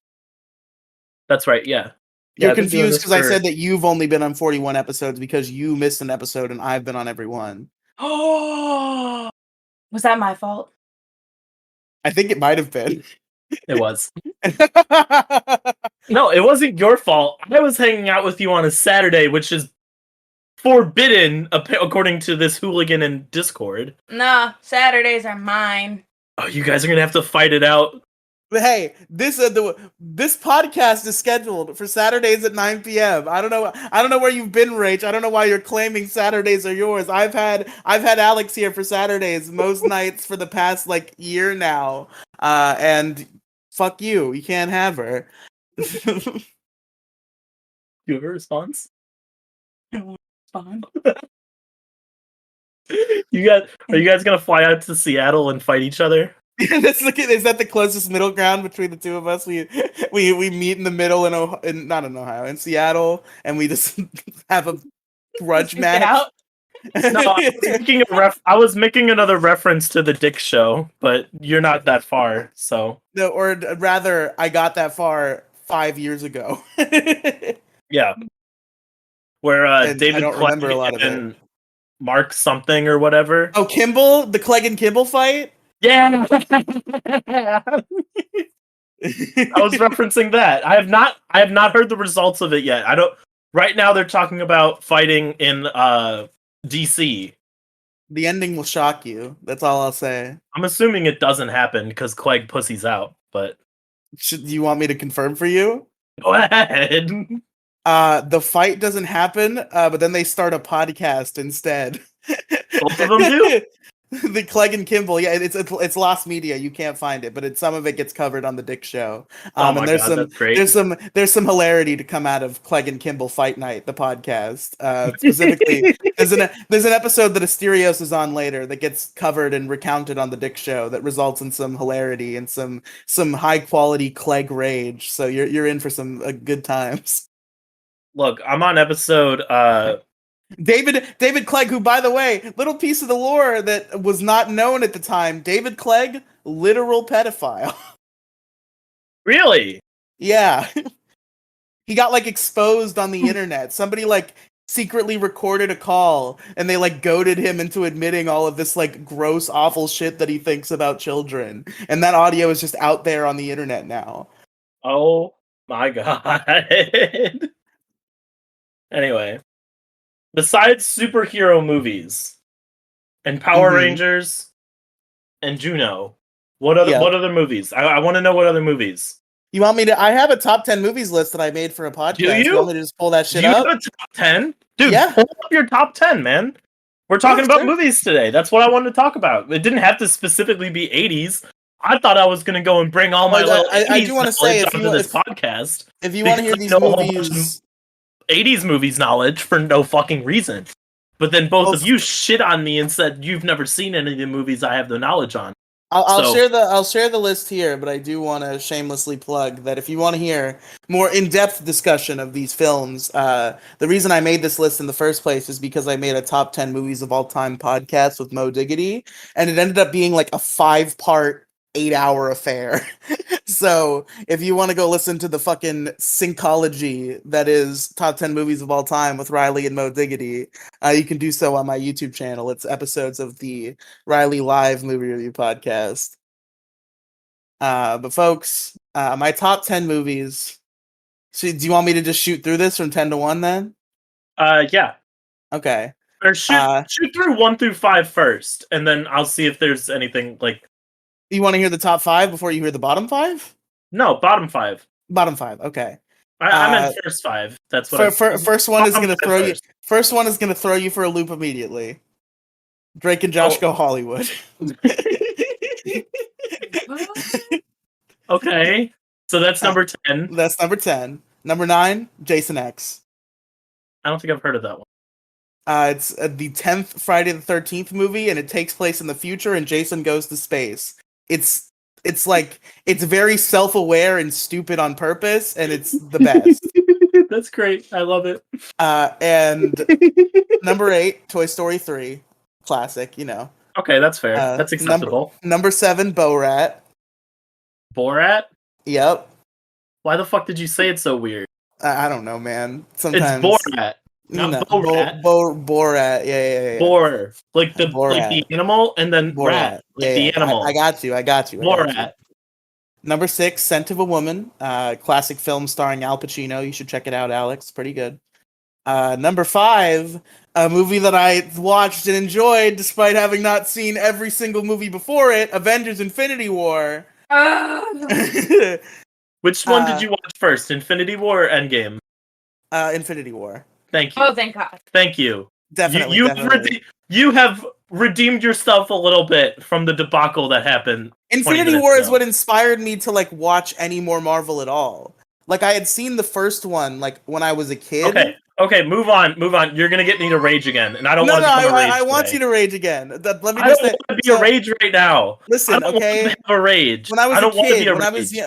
That's right, yeah. You're I've been doing confused this because I for- said that you've only been on 41 episodes because you missed an episode and I've been on every one. Oh, was that my fault? I think it might have been. It was. No, it wasn't your fault. I was hanging out with you on a Saturday, which is forbidden according to this hooligan in Discord. No, Saturdays are mine. Oh, you guys are gonna have to fight it out. But hey, this podcast is scheduled for Saturdays at 9 p.m. I don't know where you've been, Rach. I don't know why you're claiming Saturdays are yours. I've had Alex here for Saturdays most nights for the past year now. And fuck you. You can't have her. You have a response? Fun. Are you guys gonna fly out to Seattle and fight each other? Let's look at, is that the closest middle ground between the two of us? We meet in the middle not in Ohio, in Seattle, and we just have a grudge match. No, I was making another reference to the Dick Show, but you're not that far, so No, or rather, I got that far 5 years ago. yeah. Where And David I don't Clegg remember a lot of and it. Mark something or whatever. Oh, Kimball, the Clegg and Kimball fight. Yeah. I was referencing that. I have not heard the results of it yet. I don't. Right now, they're talking about fighting in DC. The ending will shock you. That's all I'll say. I'm assuming it doesn't happen because Clegg pussies out. But Do you want me to confirm for you? go ahead. The fight doesn't happen, but then they start a podcast instead. Both of them do? The Clegg and Kimball, yeah, it's lost media. You can't find it, but some of it gets covered on the Dick Show. Oh my and there's God, that's great. there's some hilarity to come out of Clegg and Kimball Fight Night, the podcast. Specifically, there's an episode that Asterios is on later that gets covered and recounted on the Dick Show that results in some hilarity and some high quality Clegg rage. So you're in for some good times. Look, I'm on episode. David Clegg, who, by the way, little piece of the lore that was not known at the time. David Clegg, literal pedophile. Really? Yeah. He got exposed on the internet. Somebody secretly recorded a call and they goaded him into admitting all of this gross, awful shit that he thinks about children. And that audio is just out there on the internet now. Oh my God. Anyway. Besides superhero movies and Power Rangers and Juno, what other movies? I want to know what other movies. You want me to? I have a top 10 movies list that I made for a podcast. Do you? Want me to just pull that shit Do you up? have a top 10? Dude, Yeah. pull up your top 10, man. We're talking about sure. movies today. That's what I wanted to talk about. It didn't have to specifically be 80s. I thought I was going to go and bring all my little 80s I do want to say, onto this podcast. If you want to hear these movies... 80s movies knowledge for no fucking reason. But then both of you shit on me and said you've never seen any of the movies I have the knowledge on. I'll share the list here, but I do want to shamelessly plug that if you want to hear more in-depth discussion of these films, the reason I made this list in the first place is because I made a top 10 movies of all time podcast with Mo Diggity, and it ended up being a 5-part 8-hour affair. So if you want to go listen to the fucking syncology that is top 10 movies of all time with Riely and Mo Diggity, you can do so on my YouTube channel. It's episodes of the Riely Live movie review podcast. But folks, my top 10 movies. So do you want me to just shoot through this from 10 to 1 then? Yeah. Okay. Or shoot through 1 through 5 first, and then I'll see if there's anything You want to hear the top 5 before you hear the bottom 5? No, bottom 5. Bottom 5. Okay. I meant first 5. That's what. First one is going to throw you. First one is going to throw you for a loop immediately. Drake and Josh Go Hollywood. Okay, so that's number 10. That's number 10. Number 9, Jason X. I don't think I've heard of that one. It's the 10th Friday the 13th movie, and it takes place in the future, and Jason goes to space. It's very self-aware and stupid on purpose, and it's the best. That's great. I love it. And number 8, Toy Story 3. classic, you know. Okay, that's fair. That's acceptable. Number 7, Borat. Borat? Yep. Why the fuck did you say it so weird? I don't know, man. It's Sometimes Borat, you not know, Borat. Borat. Yeah. Bor, like the Borat. animal, and then rat, Borat. like the animal. I got you. Borat. Number 6, Scent of a Woman. Classic film starring Al Pacino. You should check it out, Alex. Pretty good. Number 5, a movie that I watched and enjoyed despite having not seen every single movie before it, Avengers Infinity War. Which one did you watch first, Infinity War or Endgame? Infinity War. Thank you. Oh, thank God. Thank you. Definitely. You have redeemed yourself a little bit from the debacle that happened. Infinity War is what inspired me to like watch any more Marvel at all. Like I had seen the first one like when I was a kid. Okay, move on. You're gonna get me to rage again, and I don't want to become a rage. I want you to rage again. Let me I just don't want to be a rage right now. Listen, I don't want to have a rage. When I was a kid,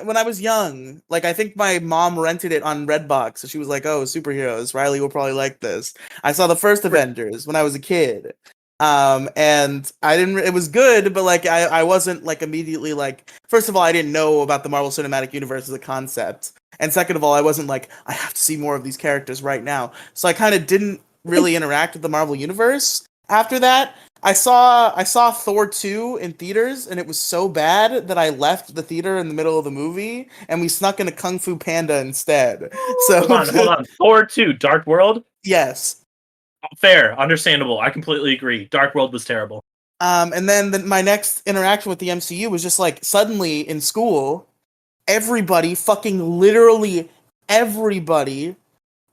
when I was young, like I think my mom rented it on Redbox, so she was like, "Oh, superheroes. Riely will probably like this." I saw the first Avengers when I was a kid. And I didn't. It was good, but like I wasn't like immediately like. First of all, I didn't know about the Marvel Cinematic Universe as a concept, and second of all, I wasn't like I have to see more of these characters right now. So I kind of didn't really interact with the Marvel Universe. After that, I saw Thor 2 in theaters, and it was so bad that I left the theater in the middle of the movie, and we snuck in a Kung Fu Panda instead. So hold on. Thor 2, Dark World. Yes. Fair, understandable. I completely agree. Dark World was terrible. And then my next interaction with the MCU was just like suddenly in school, everybody, fucking literally everybody,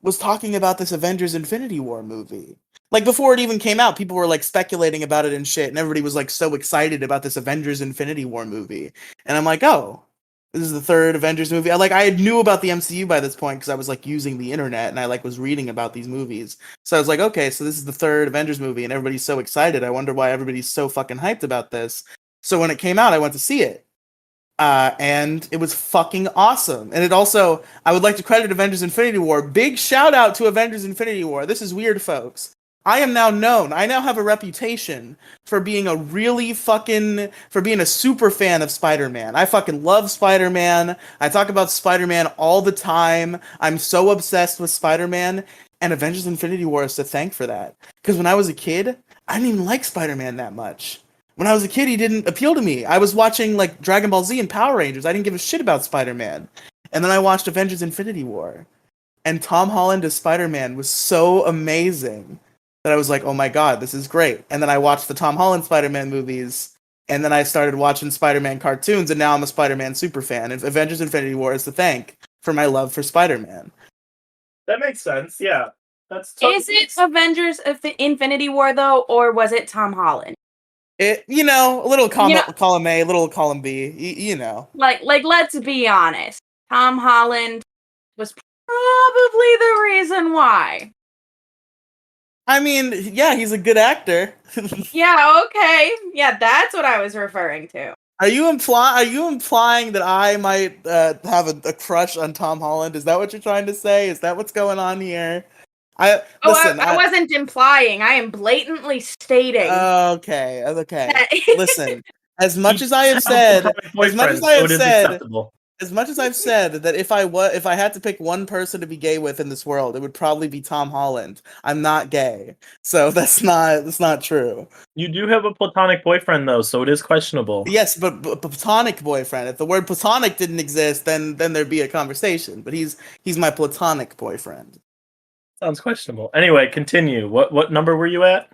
was talking about this Avengers Infinity War movie. Like before it even came out, people were like speculating about it and shit, and everybody was like so excited about this Avengers Infinity War movie. And I'm like, oh, this is the third Avengers movie. I knew about the MCU by this point because I was like using the internet and I like was reading about these movies. So I was like, okay, so this is the third Avengers movie and everybody's so excited. I wonder why everybody's so fucking hyped about this. So when it came out, I went to see it. And it was fucking awesome. And it also, I would like to credit Avengers Infinity War. Big shout out to Avengers Infinity War. This is weird, folks. I am now known. I now have a reputation for being a super fan of Spider-Man. I fucking love Spider-Man. I talk about Spider-Man all the time. I'm so obsessed with Spider-Man. And Avengers Infinity War is to thank for that. Because when I was a kid, I didn't even like Spider-Man that much. When I was a kid, he didn't appeal to me. I was watching like Dragon Ball Z and Power Rangers. I didn't give a shit about Spider-Man. And then I watched Avengers Infinity War. And Tom Holland as Spider-Man was so amazing that I was like, oh my god, this is great. And then I watched the Tom Holland Spider-Man movies. And then I started watching Spider-Man cartoons. And now I'm a Spider-Man super fan. And Avengers Infinity War is to thank for my love for Spider-Man. That makes sense, yeah. Is it Avengers Infinity War, though? Or was it Tom Holland? It, a little column A, a little column B, you know. Like, let's be honest. Tom Holland was probably the reason why. I mean, yeah, he's a good actor. Yeah, okay. Yeah, that's what I was referring to. Are you implying that I might have a crush on Tom Holland? Is that what you're trying to say? Is that what's going on here? I wasn't implying. I am blatantly stating. Okay. Listen, as much as I have said that if I had to pick one person to be gay with in this world, it would probably be Tom Holland. I'm not gay, so that's not true. You do have a platonic boyfriend though, so it is questionable. Yes, but platonic boyfriend. If the word platonic didn't exist, then there'd be a conversation. But he's my platonic boyfriend. Sounds questionable. Anyway, continue. What number were you at?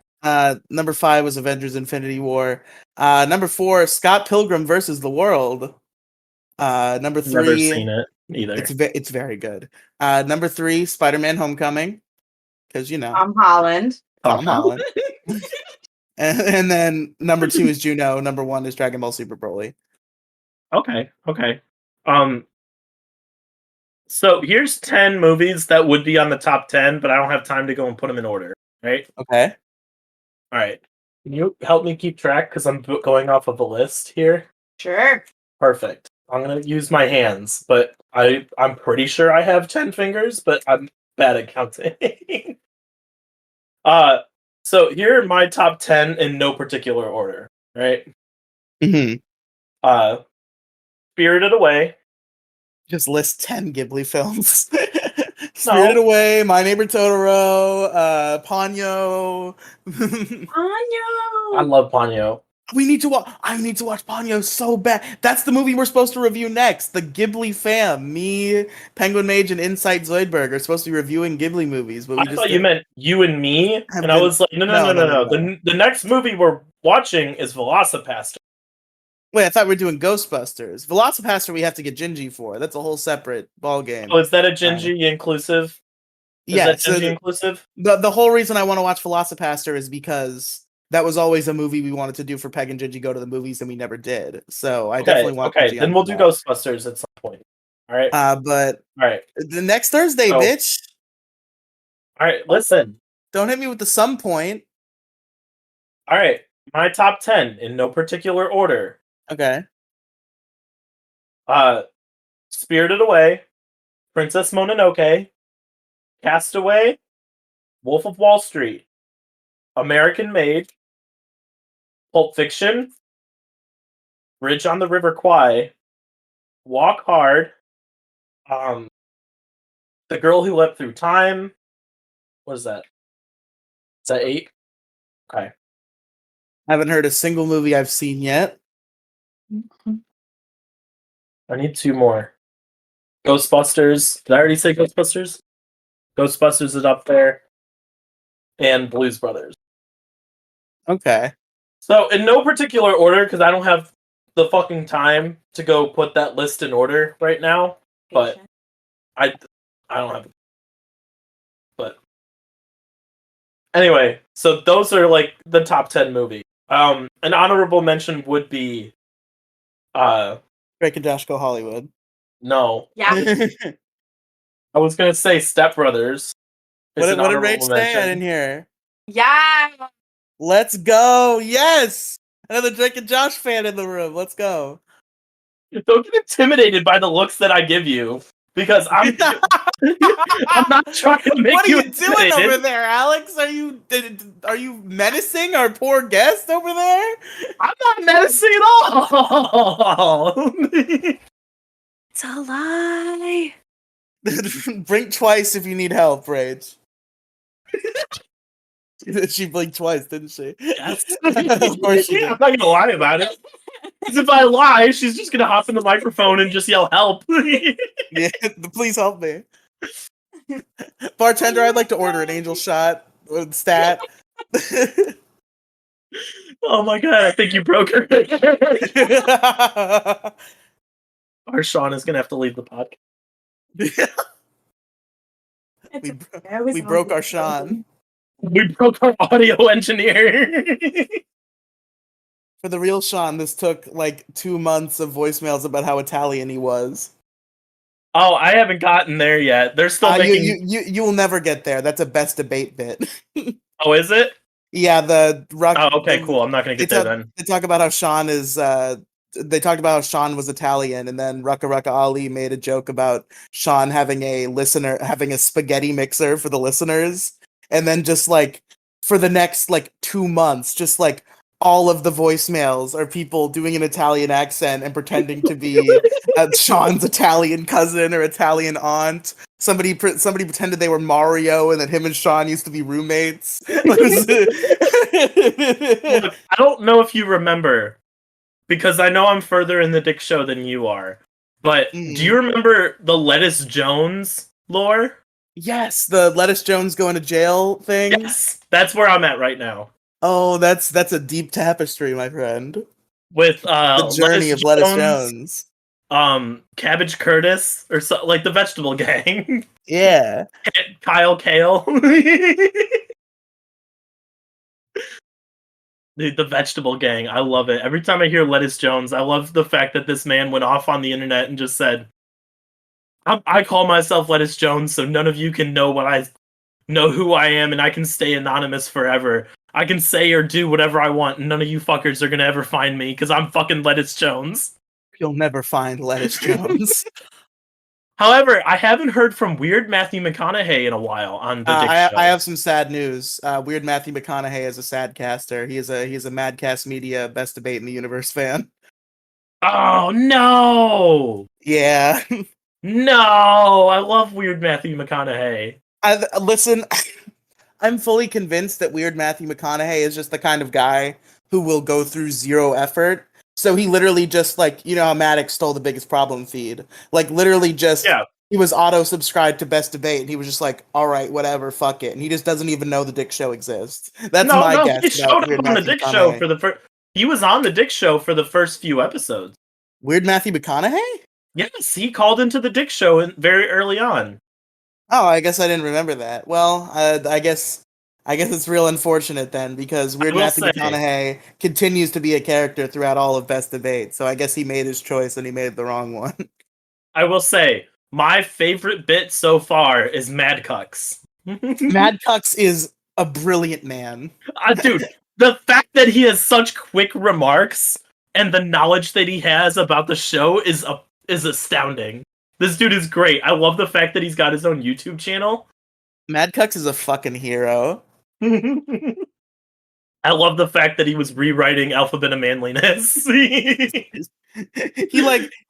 Number 5 was Avengers Infinity War. Number 4, Scott Pilgrim versus the World. Number 3, never seen it either. It's very good. Number 3, Spider-Man: Homecoming, because Tom Holland. and then number 2 is Juno. Number 1 is Dragon Ball Super Broly. Okay. So here's 10 movies that would be on the top 10, but I don't have time to go and put them in order, right? Okay. All right. Can you help me keep track? Because I'm going off of a list here. Sure. Perfect. I'm going to use my hands, but I'm pretty sure I have 10 fingers, but I'm bad at counting. So here are my top 10 in no particular order, right? Hmm. Spirited Away. Just list 10 Ghibli films. Spirited No. Away, My Neighbor Totoro, Ponyo. I love Ponyo. We need to watch. I need to watch Ponyo so bad. That's the movie we're supposed to review next. The Ghibli fam, me, Penguin Mage, and Insight Zoidberg are supposed to be reviewing Ghibli movies, but we I just thought you meant you and me, have and I been- was like, no. no. The next movie we're watching is Velocipaster. Wait, I thought we were doing Ghostbusters. Velocipaster we have to get Gingy for. That's a whole separate ball game. Oh, is that a Gingy inclusive? Is Yeah, that so Gingy inclusive? the whole reason I want to watch Velocipaster is because that was always a movie we wanted to do for Peg and Gingy Go to the Movies, and we never did. So I definitely want Okay, Gingy then on we'll for do that. Ghostbusters at some point. All right. But All right. the next Thursday, So- bitch. All right. Listen. Don't hit me with the some point. All right. My top 10 in no particular order. Okay. Spirited Away, Princess Mononoke, Castaway, Wolf of Wall Street, American Made, Pulp Fiction, Bridge on the River Kwai, Walk Hard, The Girl Who Leapt Through Time. What is that? Is that 8? Okay. Haven't heard a single movie I've seen yet. I need 2 more. Ghostbusters. Did I already say Ghostbusters? Ghostbusters is up there. And Blues Brothers. Okay. So, in no particular order, because I don't have the fucking time to go put that list in order right now. But I don't have. But anyway, so those are like the top 10 movies. An honorable mention would be, Drake and Josh Go Hollywood. no, Yeah. I was gonna say Step Brothers. What did Rach say? I didn't hear. Yeah. Let's go. Yes. Another Drake and Josh fan in the room. Let's go. Don't get intimidated by the looks that I give you, because I'm not trying to make What are you you doing intimidated. over there, Alex? Are you menacing our poor guest over there? I'm not menacing at all. It's a lie. Blink twice if you need help, Rach. She blinked twice, didn't she? Yes. Of course she did. I'm not gonna lie about it. Because if I lie, she's just gonna hop in the microphone and just yell help. Yeah, please help me. Bartender, I'd like to order an angel shot with stat. Oh my god, I think you broke her. Our Sean is gonna have to leave the podcast. we broke our Sean. We broke our audio engineer. For the real Sean, this took like 2 months of voicemails about how Italian he was. Oh, I haven't gotten there yet. They're still making. You will never get there. That's a best debate bit. Oh, is it? Yeah, the rock. Oh, okay, cool. I'm not gonna get there then. They talk about how Sean is. They talked about how Sean was Italian, and then Rucka Rucka Ali made a joke about Sean having a spaghetti mixer for the listeners, and then just like for the next like 2 months, just like all of the voicemails are people doing an Italian accent and pretending to be Sean's Italian cousin or Italian aunt. Somebody pretended they were Mario and that him and Sean used to be roommates. Look, I don't know if you remember, because I know I'm further in the Dick Show than you are, but do you remember the Lettuce Jones lore? Yes, the Lettuce Jones going to jail thing. Yes, that's where I'm at right now. Oh, that's a deep tapestry, my friend. With The journey of Lettuce Jones. Cabbage Curtis, or so, like the Vegetable Gang. Yeah. Kyle Kale. The Vegetable Gang. I love it. Every time I hear Lettuce Jones, I love the fact that this man went off on the internet and just said, I call myself Lettuce Jones, so none of you can know who I am, and I can stay anonymous forever. I can say or do whatever I want, and none of you fuckers are gonna ever find me, because I'm fucking Lettuce Jones. You'll never find Lettuce Jones. However, I haven't heard from Weird Matthew McConaughey in a while on the Dick Show. I have some sad news. Weird Matthew McConaughey is a sad caster. He's a Madcast Media Best Debate in the Universe fan. Oh no! Yeah. No! I love Weird Matthew McConaughey. Listen, I'm fully convinced that Weird Matthew McConaughey is just the kind of guy who will go through zero effort. So he literally just, like, you know how Maddox stole the biggest problem feed? Like, literally just, he was auto-subscribed to Best Debate, and he was just like, alright, whatever, fuck it. And he just doesn't even know the Dick Show exists. That's my guess. He showed up on the Dick Show for the first... He was on the Dick Show for the first few episodes. Weird Matthew McConaughey? Yes, he called into the Dick Show very early on. Oh, I guess I didn't remember that. Well, I guess it's real unfortunate then, because Weird Matthew McConaughey continues to be a character throughout all of Best Debate. So I guess he made his choice and he made the wrong one. I will say, my favorite bit so far is Mad Cucks. Mad Cucks is a brilliant man. Dude, the fact that he has such quick remarks and the knowledge that he has about the show is astounding. This dude is great. I love the fact that he's got his own YouTube channel. Mad Cucks is a fucking hero. I love the fact that he was rewriting Alphabet of Manliness. he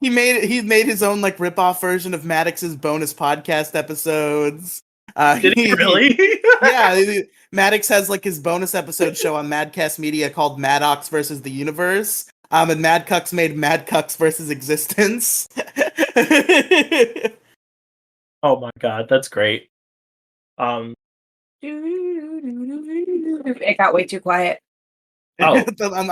made his own like rip-off version of Maddox's bonus podcast episodes. Did he really? Yeah, Maddox has like his bonus episode show on Madcast Media called Maddox versus the Universe. And Mad Cucks made Mad Cucks versus Existence. Oh my god, that's great. It got way too quiet. Oh,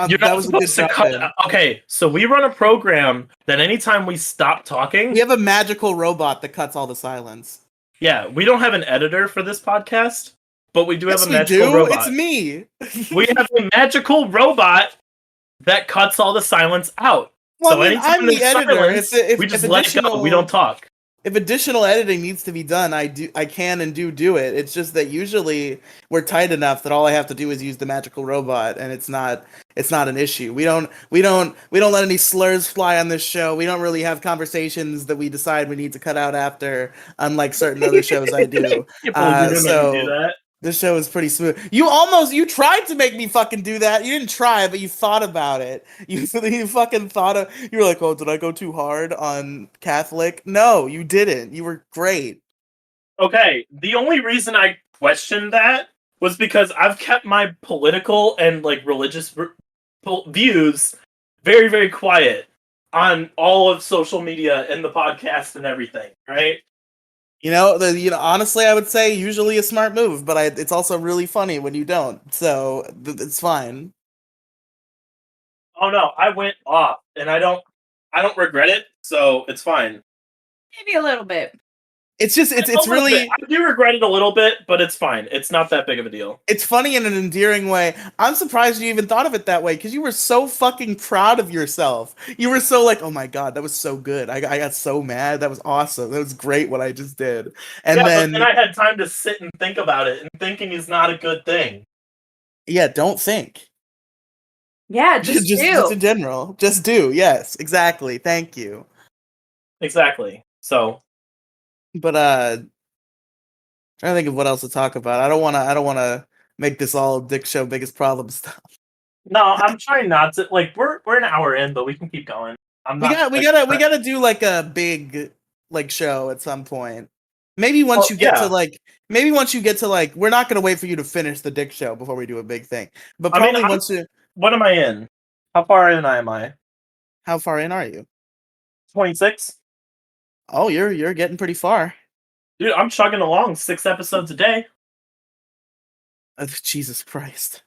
you're not supposed to cut. Okay, so we run a program that anytime we stop talking, we have a magical robot that cuts all the silence. Yeah, we don't have an editor for this podcast, but we do have a magical robot. It's me. We have a magical robot that cuts all the silence out. Well, so I'm the editor. Silence, we just let it go. We don't talk. If additional editing needs to be done, I can and do it. It's just that usually we're tight enough that all I have to do is use the magical robot, and it's not an issue. We don't let any slurs fly on this show. We don't really have conversations that we decide we need to cut out after, unlike certain other shows I do. So this show is pretty smooth. You tried to make me fucking do that. You didn't try, but you thought about it. You fucking thought you were like, oh, did I go too hard on Catholic? No, you didn't. You were great. Okay, the only reason I questioned that was because I've kept my political and like religious views very, very quiet on all of social media and the podcast and everything, right? Honestly, I would say usually a smart move, but it's also really funny when you don't. So it's fine. Oh no, I went off, and I don't regret it. So it's fine. Maybe a little bit. It's just it's really I do regret it a little bit, but it's fine. It's not that big of a deal. It's funny in an endearing way. I'm surprised you even thought of it that way, because you were so fucking proud of yourself. You were so like, oh my god, that was so good. I got so mad. That was awesome. That was great what I just did. And then I had time to sit and think about it, and thinking is not a good thing. Yeah, don't think. Yeah, just do. Just in general. Just do. Yes, exactly. Thank you. Exactly. So but trying to think of what else to talk about. I don't wanna make this all Dick Show biggest problem stuff. No, I'm trying not to. Like we're an hour in, but we can keep going. We gotta do like a big like show at some point. Maybe once you get to like we're not gonna wait for you to finish the Dick Show before we do a big thing. But probably once you. What am I in? How far in am I? How far in are you? 26. Oh, you're getting pretty far. Dude, I'm chugging along 6 episodes a day. Jesus Christ.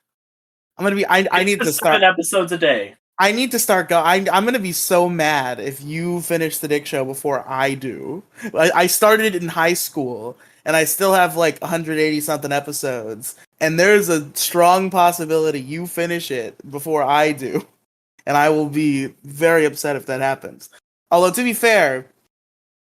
I'm gonna be. I need to start 7 episodes a day. I need to start going. I'm gonna be so mad if you finish the Dick Show before I do. I started it in high school, and I still have like 180 something episodes. And there's a strong possibility you finish it before I do, and I will be very upset if that happens. Although to be fair,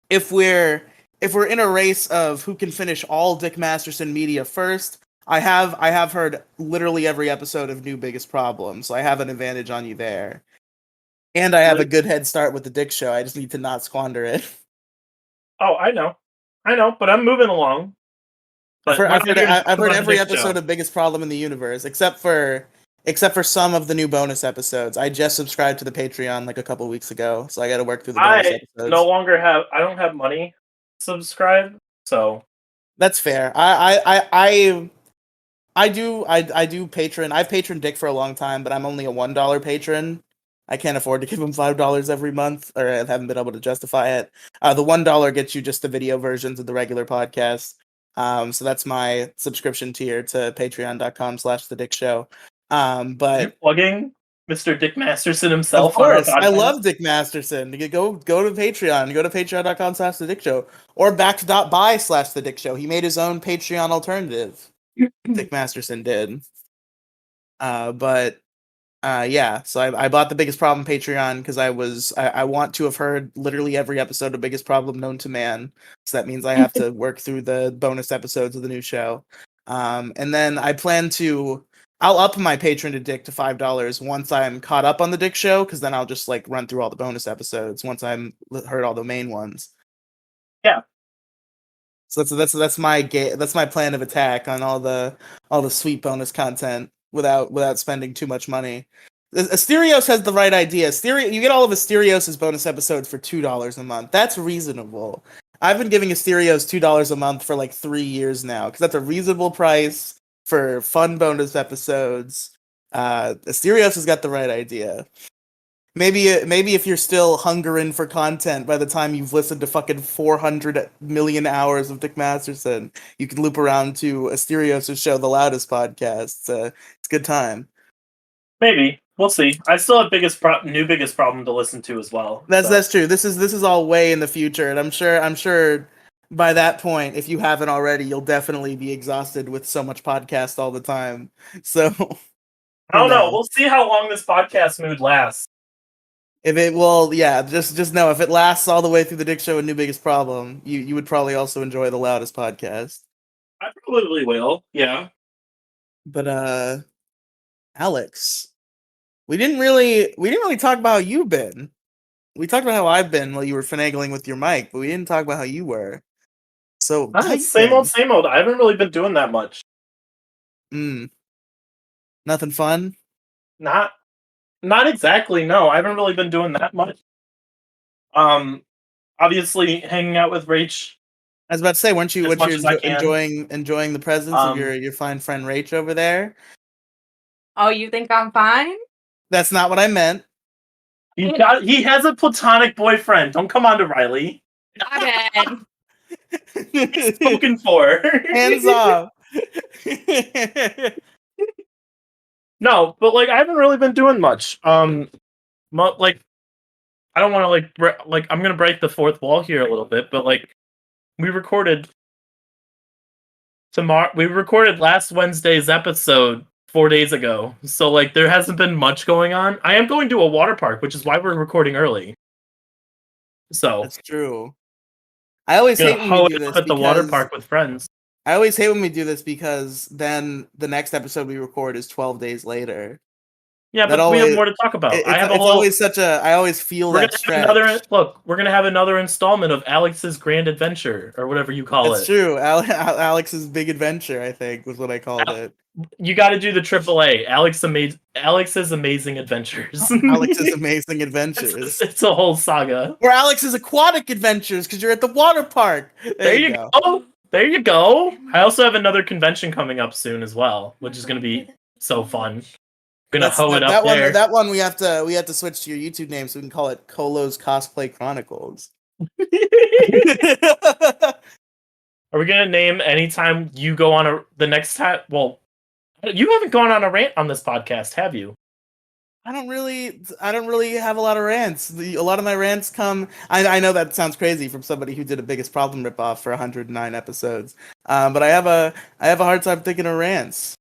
if we're in a race of who can finish all Dick Masterson media first, I have heard literally every episode of New Biggest Problem, so I have an advantage on you there. And I have a good head start with the Dick Show. I just need to not squander it. Oh, I know, but I'm moving along. But I've we're not here to talk heard about the every Dick episode Show. of Biggest Problem in the Universe, except for some of the new bonus episodes. I just subscribed to the Patreon like a couple weeks ago, so I got to work through the bonus I no episodes. longer have. I don't have money to subscribe, so That's fair. I do patron. I've patroned Dick for a long time, but I'm only a $1 patron. I can't afford to give him $5 every month, or I haven't been able to justify it. The $1 gets you just the video versions of the regular podcast. So that's my subscription tier to patreon.com/the Dick Show. you're But plugging Mr. Dick Masterson of himself on our course, I podcast. love Dick Masterson. Go to Patreon. Go to patreon.com/the Dick Show or backed.by/the Dick Show. He made his own Patreon alternative. Dick Masterson did. But yeah, so I bought the Biggest Problem Patreon because I want to have heard literally every episode of Biggest Problem known to man. So that means I have to work through the bonus episodes of the new show. And then I'll up my patron to Dick to $5 once I'm caught up on the Dick Show, because then I'll just like run through all the bonus episodes once I'm heard all the main ones. Yeah. So that's my that's my plan of attack on all the sweet bonus content without spending too much money. Asterios has the right idea. You get all of Asterios' bonus episodes for $2 a month. That's reasonable. I've been giving Asterios $2 a month for like 3 years now, because that's a reasonable price for fun bonus episodes. Asterios has got the right idea. Maybe if you're still hungering for content by the time you've listened to fucking 400 million hours of Dick Masterson, you can loop around to Asterios' show, The Loudest Podcast. It's a good time. Maybe we'll see. I still have biggest problem to listen to as well. That's true. This is all way in the future, and I'm sure by that point, if you haven't already, you'll definitely be exhausted with so much podcast all the time. So I don't know. We'll see how long this podcast mood lasts. If it will, yeah, just know if it lasts all the way through the Dick Show and New Biggest Problem, you would probably also enjoy The Loudest Podcast. I probably will. Yeah. But Alex, we didn't really talk about how you've been. We talked about how I've been while you were finagling with your mic, but we didn't talk about how you were. So how you Same been? old, same old. I haven't really been doing that much. Nothing fun? Not exactly. No, I haven't really been doing that much. Obviously hanging out with Rach. I was about to say, weren't you can. enjoying the presence of your fine friend Rach over there? Oh, you think I'm fine? That's not what I meant. He has a platonic boyfriend. Don't come on to Riely. Bad. He's spoken for. Hands off. No, but like I haven't really been doing much. Like I don't want to like I'm gonna break the fourth wall here a little bit, but like we recorded last Wednesday's episode 4 days ago, so like there hasn't been much going on. I am going to a water park, which is why we're recording early. So that's true. I always hate when we do this at the water park with friends. I always hate when we do this because then the next episode we record is 12 days later. Yeah, but we have more to talk about. I always feel that stretch. We're gonna have another installment of Alex's Grand Adventure, or whatever you call it. That's true. Alex's Big Adventure, I think, was what I called it. You got to do the AAA. Alex's Amazing Adventures. Alex's Amazing Adventures. It's a whole saga. Or Alex's Aquatic Adventures, because you're at the water park. There you go. There you go. I also have another convention coming up soon as well, which is going to be so fun. Gonna hoe it up there. That one we have to switch to your YouTube name so we can call it Colo's Cosplay Chronicles. Are we gonna name anytime you go on the next time? Well, you haven't gone on a rant on this podcast, have you? I don't really have a lot of rants. A lot of my rants come. I know that sounds crazy from somebody who did a Biggest Problem ripoff for 109 episodes. But I have a hard time thinking of rants.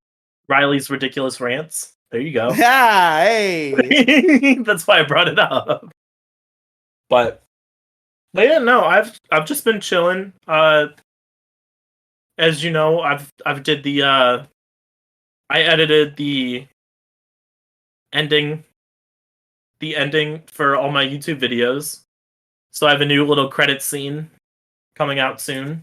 Riely's ridiculous rants. There you go. Yeah, hey. That's why I brought it up. But yeah, no, I've just been chilling. As you know, I've did the I edited the ending for all my YouTube videos. So I have a new little credit scene coming out soon.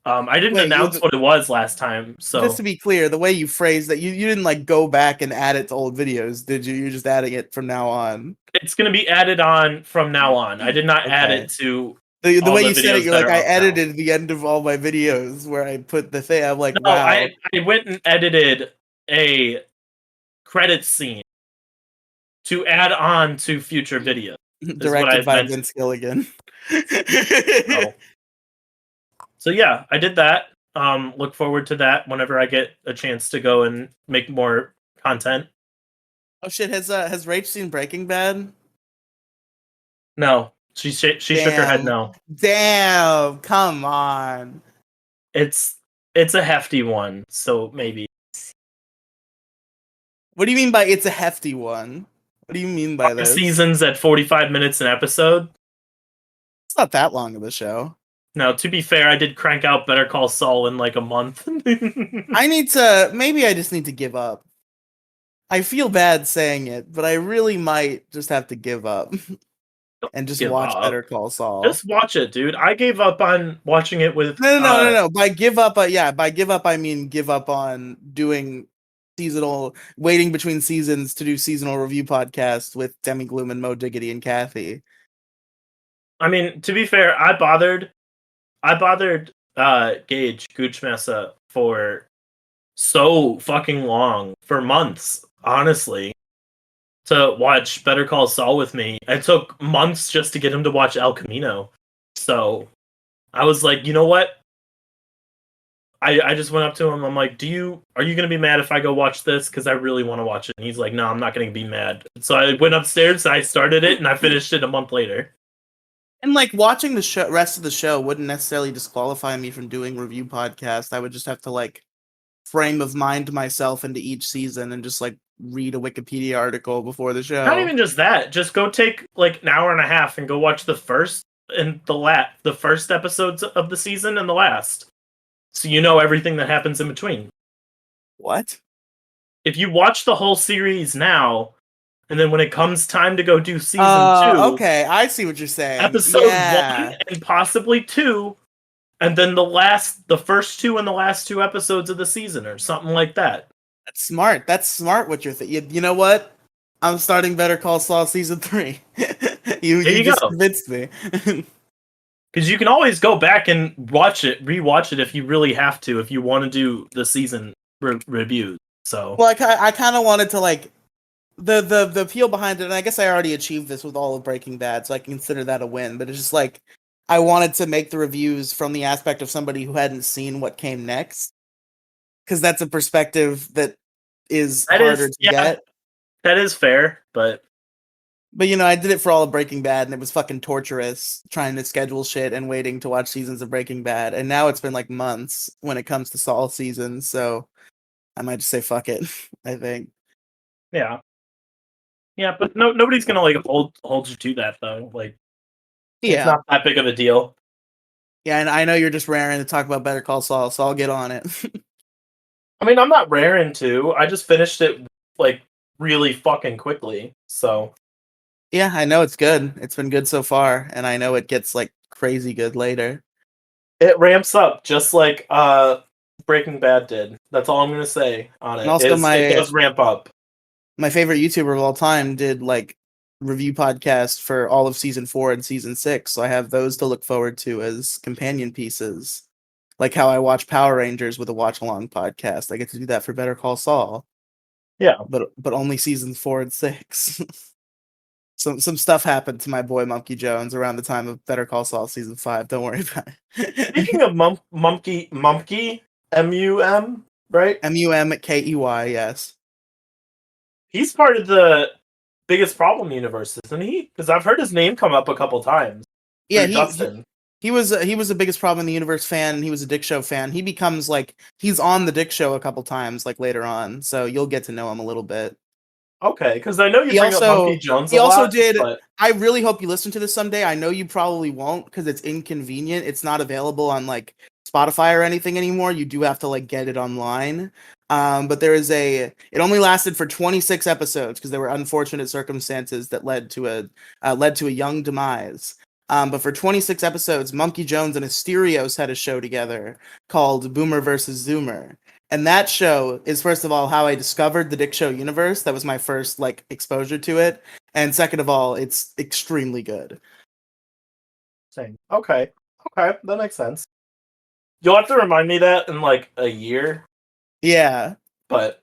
I didn't Wait, announce what it was last time, so just to be clear, the way you phrased that, you didn't like go back and add it to old videos, did you? You're just adding it from now on. it's going to be added on from now on. I did not add Okay. it to The all way the you said it, videos you're that like, are I up now. edited the end of all my videos where I put the thing. I'm like, No, wow. I went and edited a credit scene to add on to future videos. Directed by Vince Gilligan. So yeah, I did that. Look forward to that whenever I get a chance to go and make more content. Oh shit, has Rach seen Breaking Bad? No, she shook her head no. Damn, come on. It's a hefty one, so maybe. What do you mean by it's a hefty one? What do you mean by 5 this? seasons at 45 minutes an episode? It's not that long of a show. No, to be fair, I did crank out Better Call Saul in like a month. Maybe I just need to give up. I feel bad saying it, but I really might just have to give up and just watch Better Call Saul. Just watch it, dude. I gave up on watching it with No. By give up, by give up I mean give up on doing waiting between seasons to do seasonal review podcasts with Demi Gloom and Mo Diggity and Kathy. I mean, to be fair, I bothered Gage Goochmessa for so fucking long, for months, honestly, to watch Better Call Saul with me. It took months just to get him to watch El Camino. So I was like, you know what? I just went up to him. I'm like, are you going to be mad if I go watch this? Because I really want to watch it. And he's like, no, I'm not going to be mad. So I went upstairs, I started it, and I finished it a month later. And like watching the rest of the show wouldn't necessarily disqualify me from doing review podcasts. I would just have to like frame of mind myself into each season and just like read a Wikipedia article before the show. Not even just that. Just go take like an hour and a half and go watch the first and the first episodes of the season and the last. So you know everything that happens in between. What? If you watch the whole series now, and then when it comes time to go do season 2, okay, I see what you're saying. Episode 1 and possibly 2, and then the first 2 and the last 2 episodes of the season, or something like that. That's smart. That's smart. What you're thinking. You know what? I'm starting Better Call Saul season 3. you just convinced me. Because you can always go back and rewatch it if you really have to, if you want to do the season review. So, well, I kind of wanted to like the appeal behind it, and I guess I already achieved this with all of Breaking Bad, so I can consider that a win. But it's just like I wanted to make the reviews from the aspect of somebody who hadn't seen what came next, because that's a perspective that is harder to get. That is fair, but you know, I did it for all of Breaking Bad, and it was fucking torturous trying to schedule shit and waiting to watch seasons of Breaking Bad. And now it's been like months when it comes to Saul seasons, so I might just say fuck it. I think. Yeah, but nobody's gonna like hold you to that though. Like, it's not that big of a deal. Yeah, and I know you're just raring to talk about Better Call Saul, so I'll get on it. I mean, I'm not raring to. I just finished it like really fucking quickly, so. Yeah, I know it's good. It's been good so far, and I know it gets like crazy good later. It ramps up just like Breaking Bad did. That's all I'm gonna say on it. And also it does ramp up. My favorite YouTuber of all time did like review podcasts for all of season 4 and season 6, so I have those to look forward to as companion pieces. Like how I watch Power Rangers with a watch along podcast. I get to do that for Better Call Saul. Yeah. But only seasons 4 and 6. Some stuff happened to my boy Monkey Jones around the time of Better Call Saul season 5. Don't worry about it. Speaking of Monkey, M-U-M, right? M-U-M-K-E-Y, yes. He's part of the Biggest Problem universe, isn't he? Because I've heard his name come up a couple times. Yeah, he was a Biggest Problem in the Universe fan, and he was a Dick Show fan. He becomes like he's on the Dick Show a couple times, like later on, so you'll get to know him a little bit. Okay, because I know you bring up Monkey Jones. He also did. But I really hope you listen to this someday. I know you probably won't because it's inconvenient. It's not available on like Spotify or anything anymore. You do have to like get it online. But there is it only lasted for 26 episodes because there were unfortunate circumstances that led to a young demise. But for 26 episodes, Monkey Jones and Asterios had a show together called Boomer versus Zoomer. And that show is, first of all, how I discovered the Dick Show universe. That was my first like exposure to it. And second of all, it's extremely good. Same. Okay, that makes sense. You'll have to remind me that in like a year, Yeah. but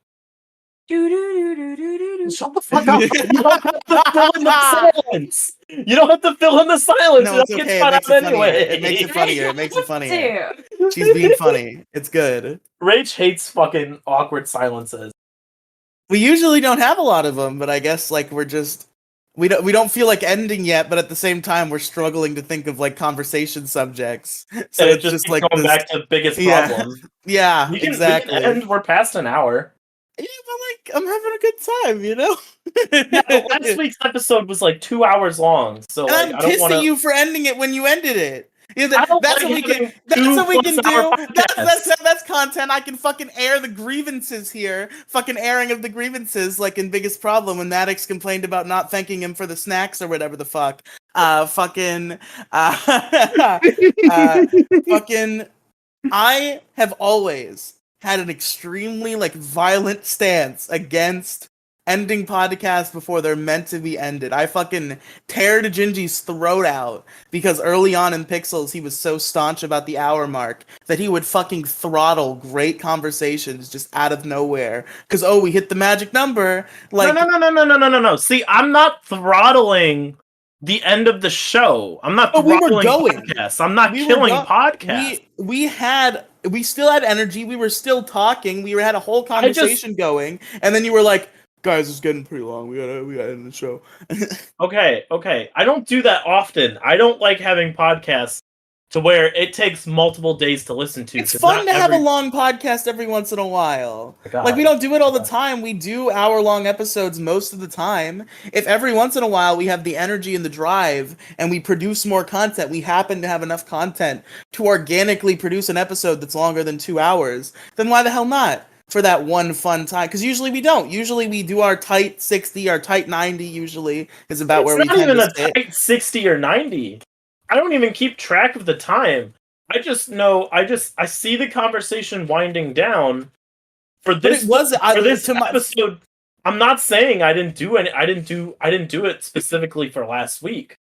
Do-do-do-do-do-do-do. shut the fuck up! You don't have to fill in the silence. You don't have to fill in the silence. No, That it's gets okay. It cut makes out it funnier. anyway. It makes it funnier. It makes it funnier. Too. She's being funny. It's good. Rach hates fucking awkward silences. We usually don't have a lot of them, but I guess like we don't feel like ending yet, but at the same time we're struggling to think of like conversation subjects. So And it it's just just keeps like going this. back to the biggest Yeah. problem. Yeah, We can exactly. end. We're past an hour. Yeah, but like I'm having a good time, you know? Yeah, but last week's episode was like 2 hours long, so And like I'm I don't pissed want at to. you for ending it when you ended it. Yeah, I don't that's like what we can. having That's what we can 2+ hour do. podcasts. That's content. I can fucking air the grievances here. Fucking airing of the grievances, like in Biggest Problem when Maddox complained about not thanking him for the snacks or whatever the fuck. Fucking. Fucking. I have always had an extremely like violent stance against ending podcasts before they're meant to be ended. I fucking tear Gingy's throat out because early on in Pixels he was so staunch about the hour mark that he would fucking throttle great conversations just out of nowhere. Cause oh, we hit the magic number. Like No. See, I'm not throttling the end of the show. I'm not but we were throttling going. podcasts. I'm not We were killing go- podcasts. we still had energy. We were still talking. We had a whole conversation going, and then you were like, "Guys, it's getting pretty long. We gotta end the show." Okay. I don't do that often. I don't like having podcasts to where it takes multiple days to listen to. It's 'cause fun not to have a every- long podcast every once in a while. God. Like we don't do it all the time. We do hour-long episodes most of the time. If every once in a while we have the energy and the drive and we produce more content, we happen to have enough content to organically produce an episode that's longer than 2 hours, then why the hell not? For that one fun time, because usually we don't. Usually we do our tight 60, our tight 90. Usually is about where we It's not tend even to a sit. tight 60 or 90. I don't even keep track of the time. I just know. I see the conversation winding down. For this, for this episode, I'm not saying I didn't do any. I didn't do it specifically for last week.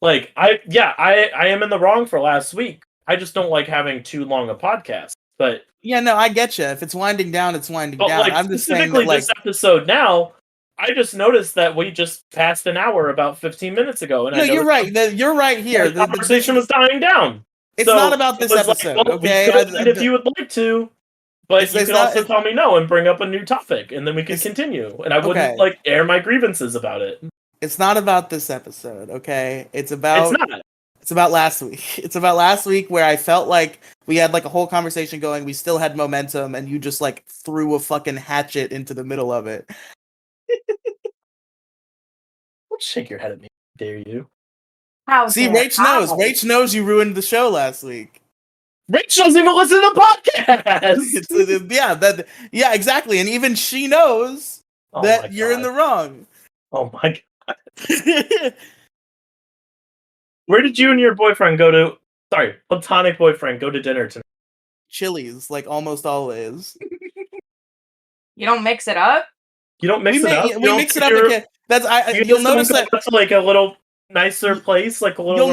Like I am in the wrong for last week. I just don't like having too long a podcast. But Yeah, no, I get you. If it's winding down, it's winding down. like I'm just saying specifically that, like, this episode now, I just noticed that we just passed an hour about 15 minutes ago, and no, I you're right. You're right here. the conversation was dying down. It's So not about this it was like, episode, well, okay? We could end if you would like to, but It's you could not- also tell me no and bring up a new topic, and then we could It's- continue, and I wouldn't okay. like air my grievances about it. It's not about this episode, okay? It's It's about not. it's about last week. It's about last week where I felt like we had like a whole conversation going. We still had momentum, and you just like threw a fucking hatchet into the middle of it. Don't shake your head at me, dare you? How See, dare Rach knows. I? Rach knows you ruined the show last week. Rach doesn't even listen to podcasts. Yeah, exactly. And even she knows Oh my that you're in God. the wrong. Oh my God. Where did you and your boyfriend go to? Sorry, platonic boyfriend go to dinner tonight? Chili's, like almost always. You don't mix it up? You don't mix it up. We mix it up. Again. You'll notice that that's like a little nicer place, like a little.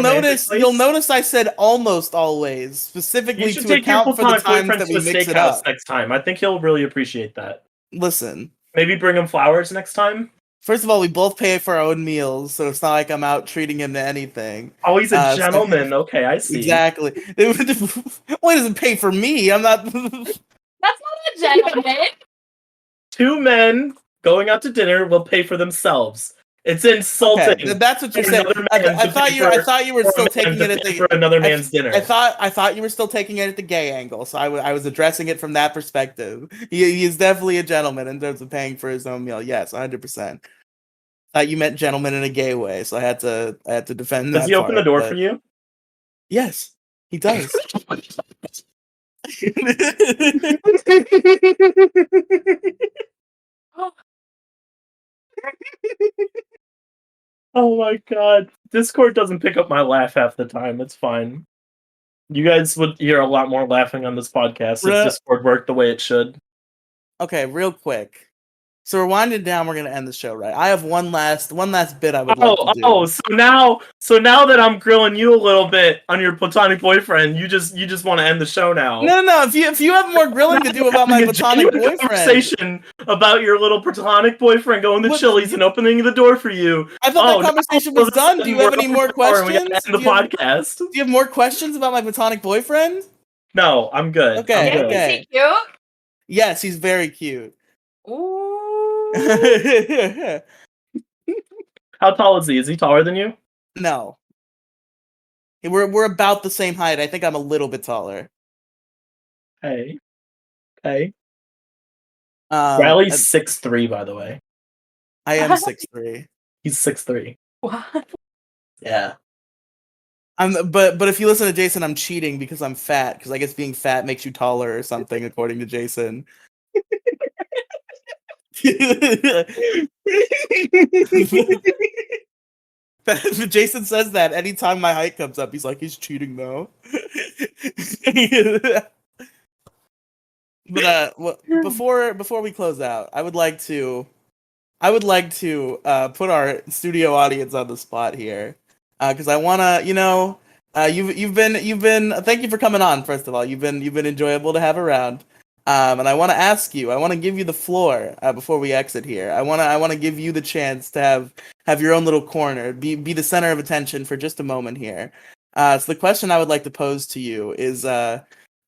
You'll notice I said almost always, specifically to account for the times that we mix it up. Next time, I think he'll really appreciate that. Listen, maybe bring him flowers next time. First of all, we both pay for our own meals, so it's not like I'm out treating him to anything. Oh, he's a gentleman. Okay, I see. Exactly. Well, he doesn't pay for me. I'm not. That's not a gentleman. Two men going out to dinner will pay for themselves. It's insulting. Okay, that's what you're saying. I thought you were still taking it at for another man's dinner. I thought you were still taking it at the gay angle, so I was addressing it from that perspective. He is definitely a gentleman in terms of paying for his own meal. Yes, 100%. Thought you meant gentleman in a gay way, so I had to defend that. Does he open the door for you? Yes, he does. Oh my god. Discord doesn't pick up my laugh half the time. It's fine. You guys would hear a lot more laughing on this podcast if Discord worked the way it should. Okay, real quick. So we're winding down. We're gonna end the show, right? I have one last bit I would like to do. So now that I'm grilling you a little bit on your platonic boyfriend, you just want to end the show now. No. If you have more grilling to do about my platonic boyfriend, conversation about your little platonic boyfriend going to Chili's and opening the door for you. I thought that conversation was done. Do you have any more questions? End the podcast. Do you have more questions about my platonic boyfriend? No, I'm good. Okay, I'm good. Is he cute? Yes, he's very cute. Ooh. How tall is he? Is he taller than you? No. We're about the same height. I think I'm a little bit taller. Hey. Riely's 6'3", by the way. I am 6'3". He's 6'3". What? Yeah. But if you listen to Jason, I'm cheating because I'm fat, because I guess being fat makes you taller or something, according to Jason. Jason says that anytime my height comes up, he's like, he's cheating though. But before we close out, I would like to put our studio audience on the spot here, because I wanna, you've been thank you for coming on. First of all, you've been enjoyable to have around, and I want to ask you, I want to give you the floor before we exit here. I want to give you the chance to have your own little corner, be the center of attention for just a moment here. So the question I would like to pose to you is,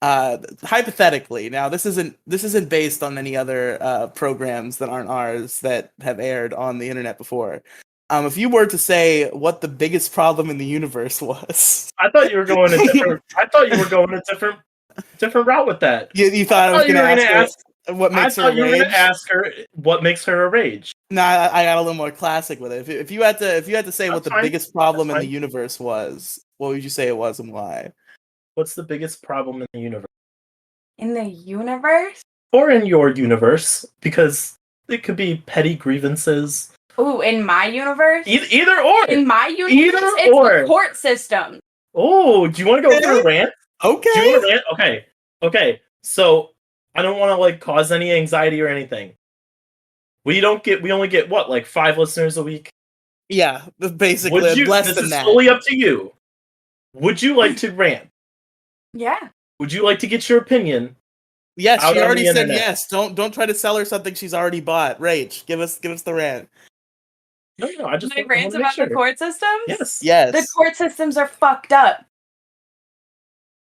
hypothetically, now this isn't based on any other programs that aren't ours that have aired on the internet before. If you were to say what the biggest problem in the universe was, I thought you were going a different route with that. You thought I was going to ask her what makes her a rage? You were going to ask her what makes her a rage. No, I got a little more classic with it. If you had to say what the biggest problem in the universe was, what would you say it was and why? What's the biggest problem in the universe? In the universe? Or in your universe, because it could be petty grievances. Ooh, in my universe? Either or. In my universe, it's the court system. Oh, do you want to go through a rant? Okay. Do you want to rant? Okay. So I don't want to cause any anxiety or anything. We only get what, 5 listeners a week? Yeah, basically less than that. This is fully up to you. Would you like to rant? Yeah. Would you like to get your opinion? Yes, she already said yes. Don't try to sell her something she's already bought. Rach, give us the rant. No, I just my rants about the court systems? Yes. The court systems are fucked up.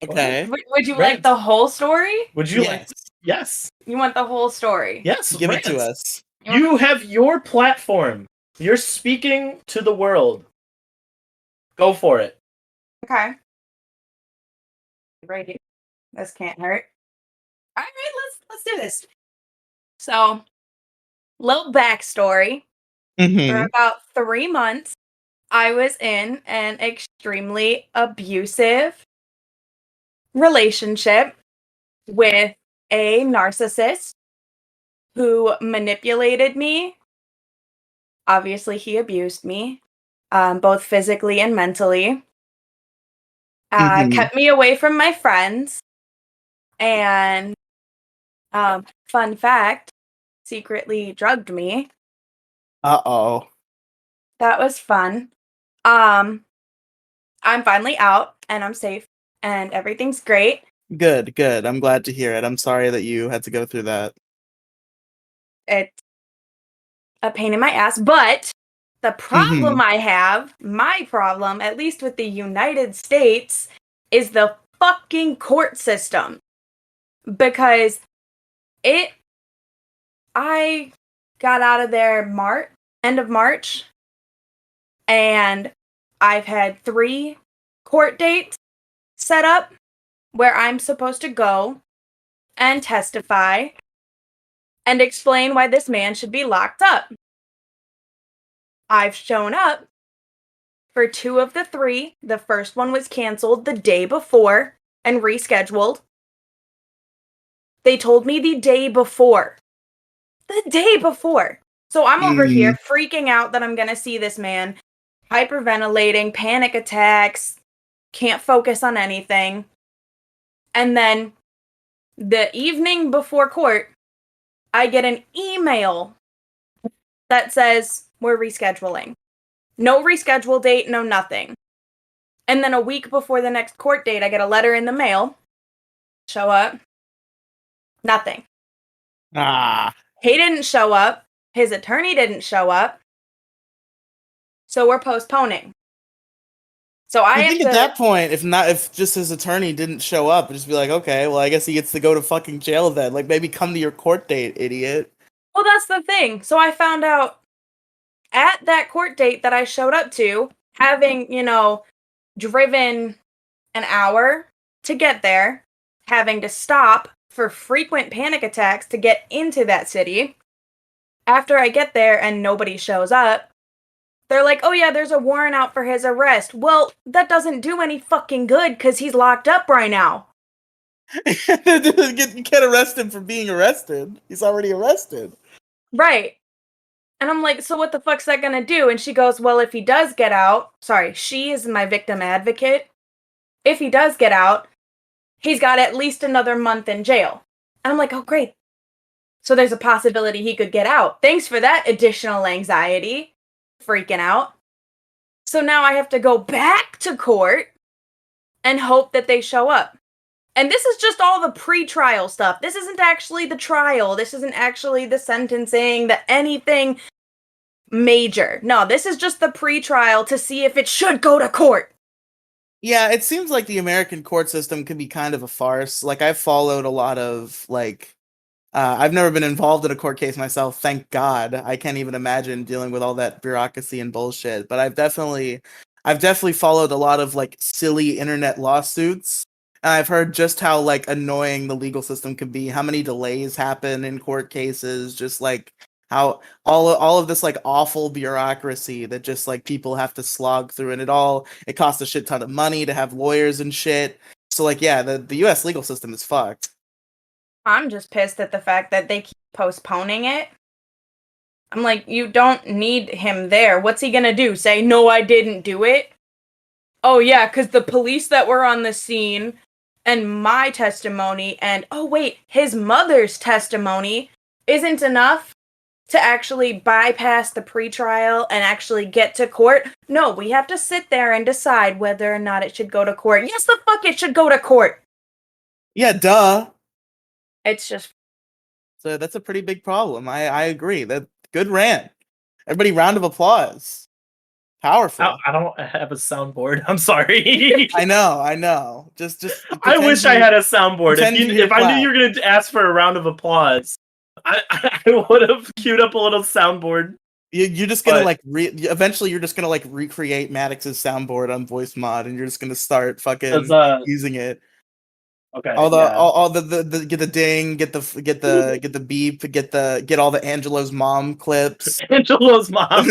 Okay. Would you like the whole story? Would you like? Yes. You want the whole story? Yes. Give it to us. You have your platform. You're speaking to the world. Go for it. Okay. Ready? This can't hurt. All right, let's do this. So, little backstory. For about 3 months, I was in an extremely abusive relationship with a narcissist who manipulated me. Obviously, he abused me, both physically and mentally. Kept me away from my friends. And, fun fact, secretly drugged me. Uh-oh. That was fun. I'm finally out and I'm safe and everything's great. Good. I'm glad to hear it. I'm sorry that you had to go through that. It's a pain in my ass, but the problem I have, my problem, at least with the United States, is the fucking court system. Because I got out of there end of March, and I've had 3 court dates set up where I'm supposed to go and testify and explain why this man should be locked up. I've shown up for 2 of the 3. The first one was canceled the day before and rescheduled. They told me the day before. The day before. So I'm over here freaking out that I'm going to see this man hyperventilating, panic attacks, can't focus on anything. And then the evening before court, I get an email that says, we're rescheduling. No reschedule date, no nothing. And then a week before the next court date, I get a letter in the mail. Show up. Nothing. Ah. He didn't show up. His attorney didn't show up. So we're postponing. So I think at that point, if just his attorney didn't show up, just be like, okay, well, I guess he gets to go to fucking jail then. Like, maybe come to your court date, idiot. Well, that's the thing. So I found out at that court date that I showed up to, having, driven an hour to get there, having to stop for frequent panic attacks to get into that city. After I get there and nobody shows up, they're like, oh yeah, there's a warrant out for his arrest. Well, that doesn't do any fucking good because he's locked up right now. You can't arrest him for being arrested. He's already arrested. Right. And I'm like, so what the fuck's that gonna do? And she goes, well, if he does get out, she is my victim advocate. If he does get out, he's got at least another month in jail. And I'm like, oh, great. So there's a possibility he could get out. Thanks for that additional anxiety. Freaking out. So now I have to go back to court and hope that they show up. And this is just all the pre-trial stuff. This isn't actually the trial. This isn't actually the sentencing, the anything major. No, this is just the pre-trial to see if it should go to court. Yeah, it seems like the American court system can be kind of a farce. Like, I've followed a lot of, I've never been involved in a court case myself, thank God. I can't even imagine dealing with all that bureaucracy and bullshit. But I've definitely followed a lot of, silly internet lawsuits. And I've heard just how, annoying the legal system can be, how many delays happen in court cases, just, how all of this awful bureaucracy that just people have to slog through, and it costs a shit ton of money to have lawyers and shit. So yeah, the US legal system is fucked. I'm just pissed at the fact that they keep postponing it. I'm like, you don't need him there. What's he gonna do? Say, no, I didn't do it? Oh yeah, because the police that were on the scene and my testimony and, oh wait, his mother's testimony isn't enough to actually bypass the pretrial and actually get to court. No, we have to sit there and decide whether or not it should go to court. Yes, the fuck it should go to court. Yeah, duh. It's just... So that's a pretty big problem. I agree. That good rant. Everybody, round of applause. Powerful. I don't have a soundboard. I'm sorry. I know. Just I wish I had a soundboard. If I knew you were going to ask for a round of applause, I would have queued up a little soundboard. You're just gonna eventually you're just gonna recreate Maddox's soundboard on voice mod, and you're just gonna start fucking using it. Okay. All the get the ding, get the beep, get all the Angelo's mom clips. Angelo's mom.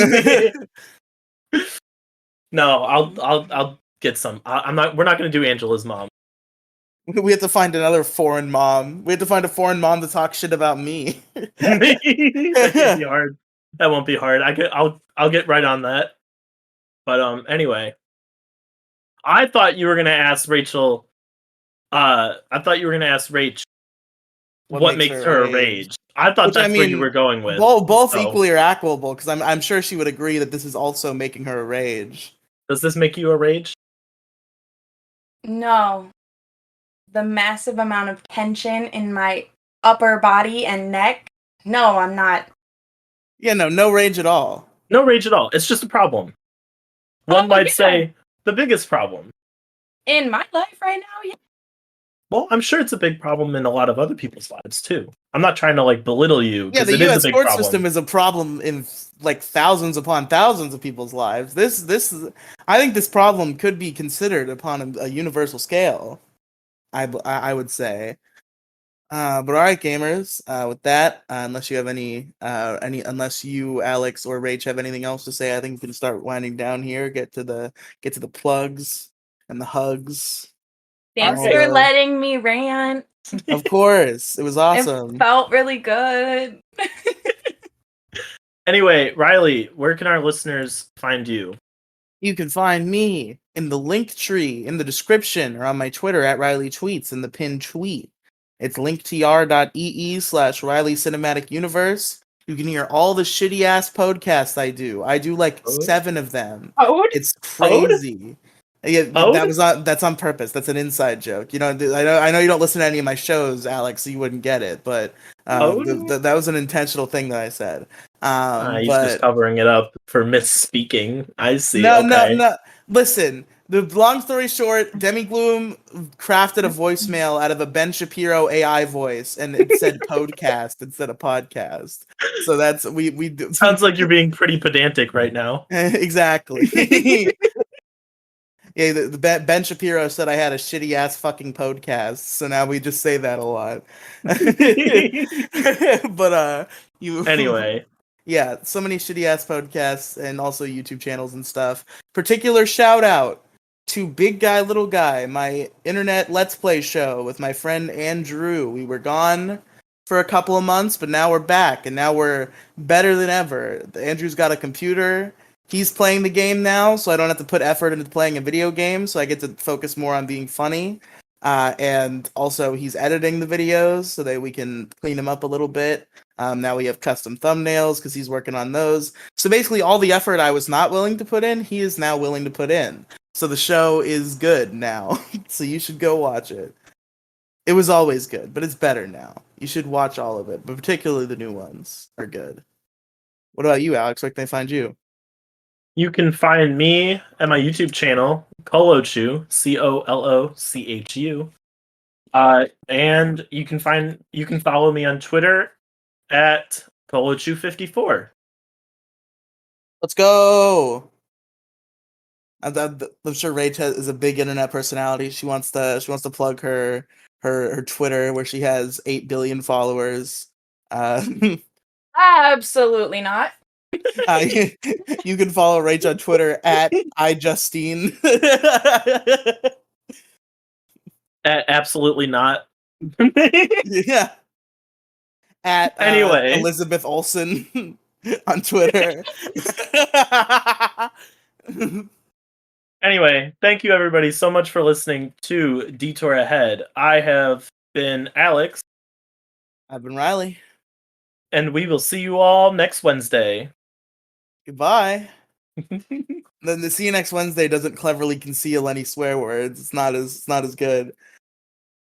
No, I'll get some. We're not gonna do Angela's mom. We have to find another foreign mom. We have to find a foreign mom to talk shit about me. That won't be hard. That won't be hard. I'll get right on that. But anyway, I thought you were gonna ask Rachel. I thought you were gonna ask Rach what makes her rage. I thought that's where you were going with. Both equally are equable, because I'm sure she would agree that this is also making her a rage. Does this make you a rage? No. The massive amount of tension in my upper body and neck. No, I'm not. Yeah, no rage at all. No rage at all. It's just a problem. One might say the biggest problem. In my life right now, yeah. Well, I'm sure it's a big problem in a lot of other people's lives too. I'm not trying to belittle you. Yeah, the U.S. court system is a problem in thousands upon thousands of people's lives. I think this problem could be considered upon a universal scale. I would say. But all right, gamers. With that, unless you have unless you, Alex, or Rach have anything else to say, I think we can start winding down here. Get to the plugs and the hugs. Thanks for letting me rant. Of course, it was awesome. It felt really good. Anyway, Riely, where can our listeners find you? You can find me in the link tree in the description or on my Twitter at Riely Tweets in the pinned tweet. It's linktr.ee/Riely Cinematic Universe. You can hear all the shitty ass podcasts I do. I do like Ode? 7 of them. Ode? It's crazy. Yeah, Ode? that's on purpose. That's an inside joke. You know, I know you don't listen to any of my shows, Alex, so you wouldn't get it. But Ode? that was an intentional thing that I said. He's just But covering it up for misspeaking. I see. no, no, Okay. no. Listen, the long story short, Demi Gloom crafted a voicemail out of a Ben Shapiro AI voice, and it said podcast instead of podcast. So that's we do. Sounds like you're being pretty pedantic right now. Exactly. Yeah, the Ben Shapiro said I had a shitty ass fucking podcast, so now we just say that a lot. But you Anyway, yeah, so many shitty ass podcasts and also YouTube channels and stuff. Particular shout out to Big Guy Little Guy, my internet let's play show with my friend Andrew. We were gone for a couple of months, but now we're back and now we're better than ever. Andrew's got a computer. He's playing the game now, so I don't have to put effort into playing a video game, so I get to focus more on being funny. And also, he's editing the videos so that we can clean them up a little bit. Now we have custom thumbnails because he's working on those. So basically, all the effort I was not willing to put in, he is now willing to put in. So the show is good now. So you should go watch it. It was always good, but it's better now. You should watch all of it, but particularly the new ones are good. What about you, Alex? Where can they find you? you can find me at my YouTube channel, Colochu, Colochu. And you can follow me on Twitter at Colochu54. Let's go. I'm sure Rach is a big internet personality. She wants to plug her Twitter where she has 8 billion followers. Absolutely not. You can follow Rach on Twitter at iJustine. Absolutely not. Yeah. At Anyway. Elizabeth Olsen on Twitter. Anyway, thank you everybody so much for listening to Detour Ahead. I have been Alex. I've been Riely. And we will see you all next Wednesday. Goodbye. Then the see you next Wednesday doesn't cleverly conceal any swear words. It's not as good.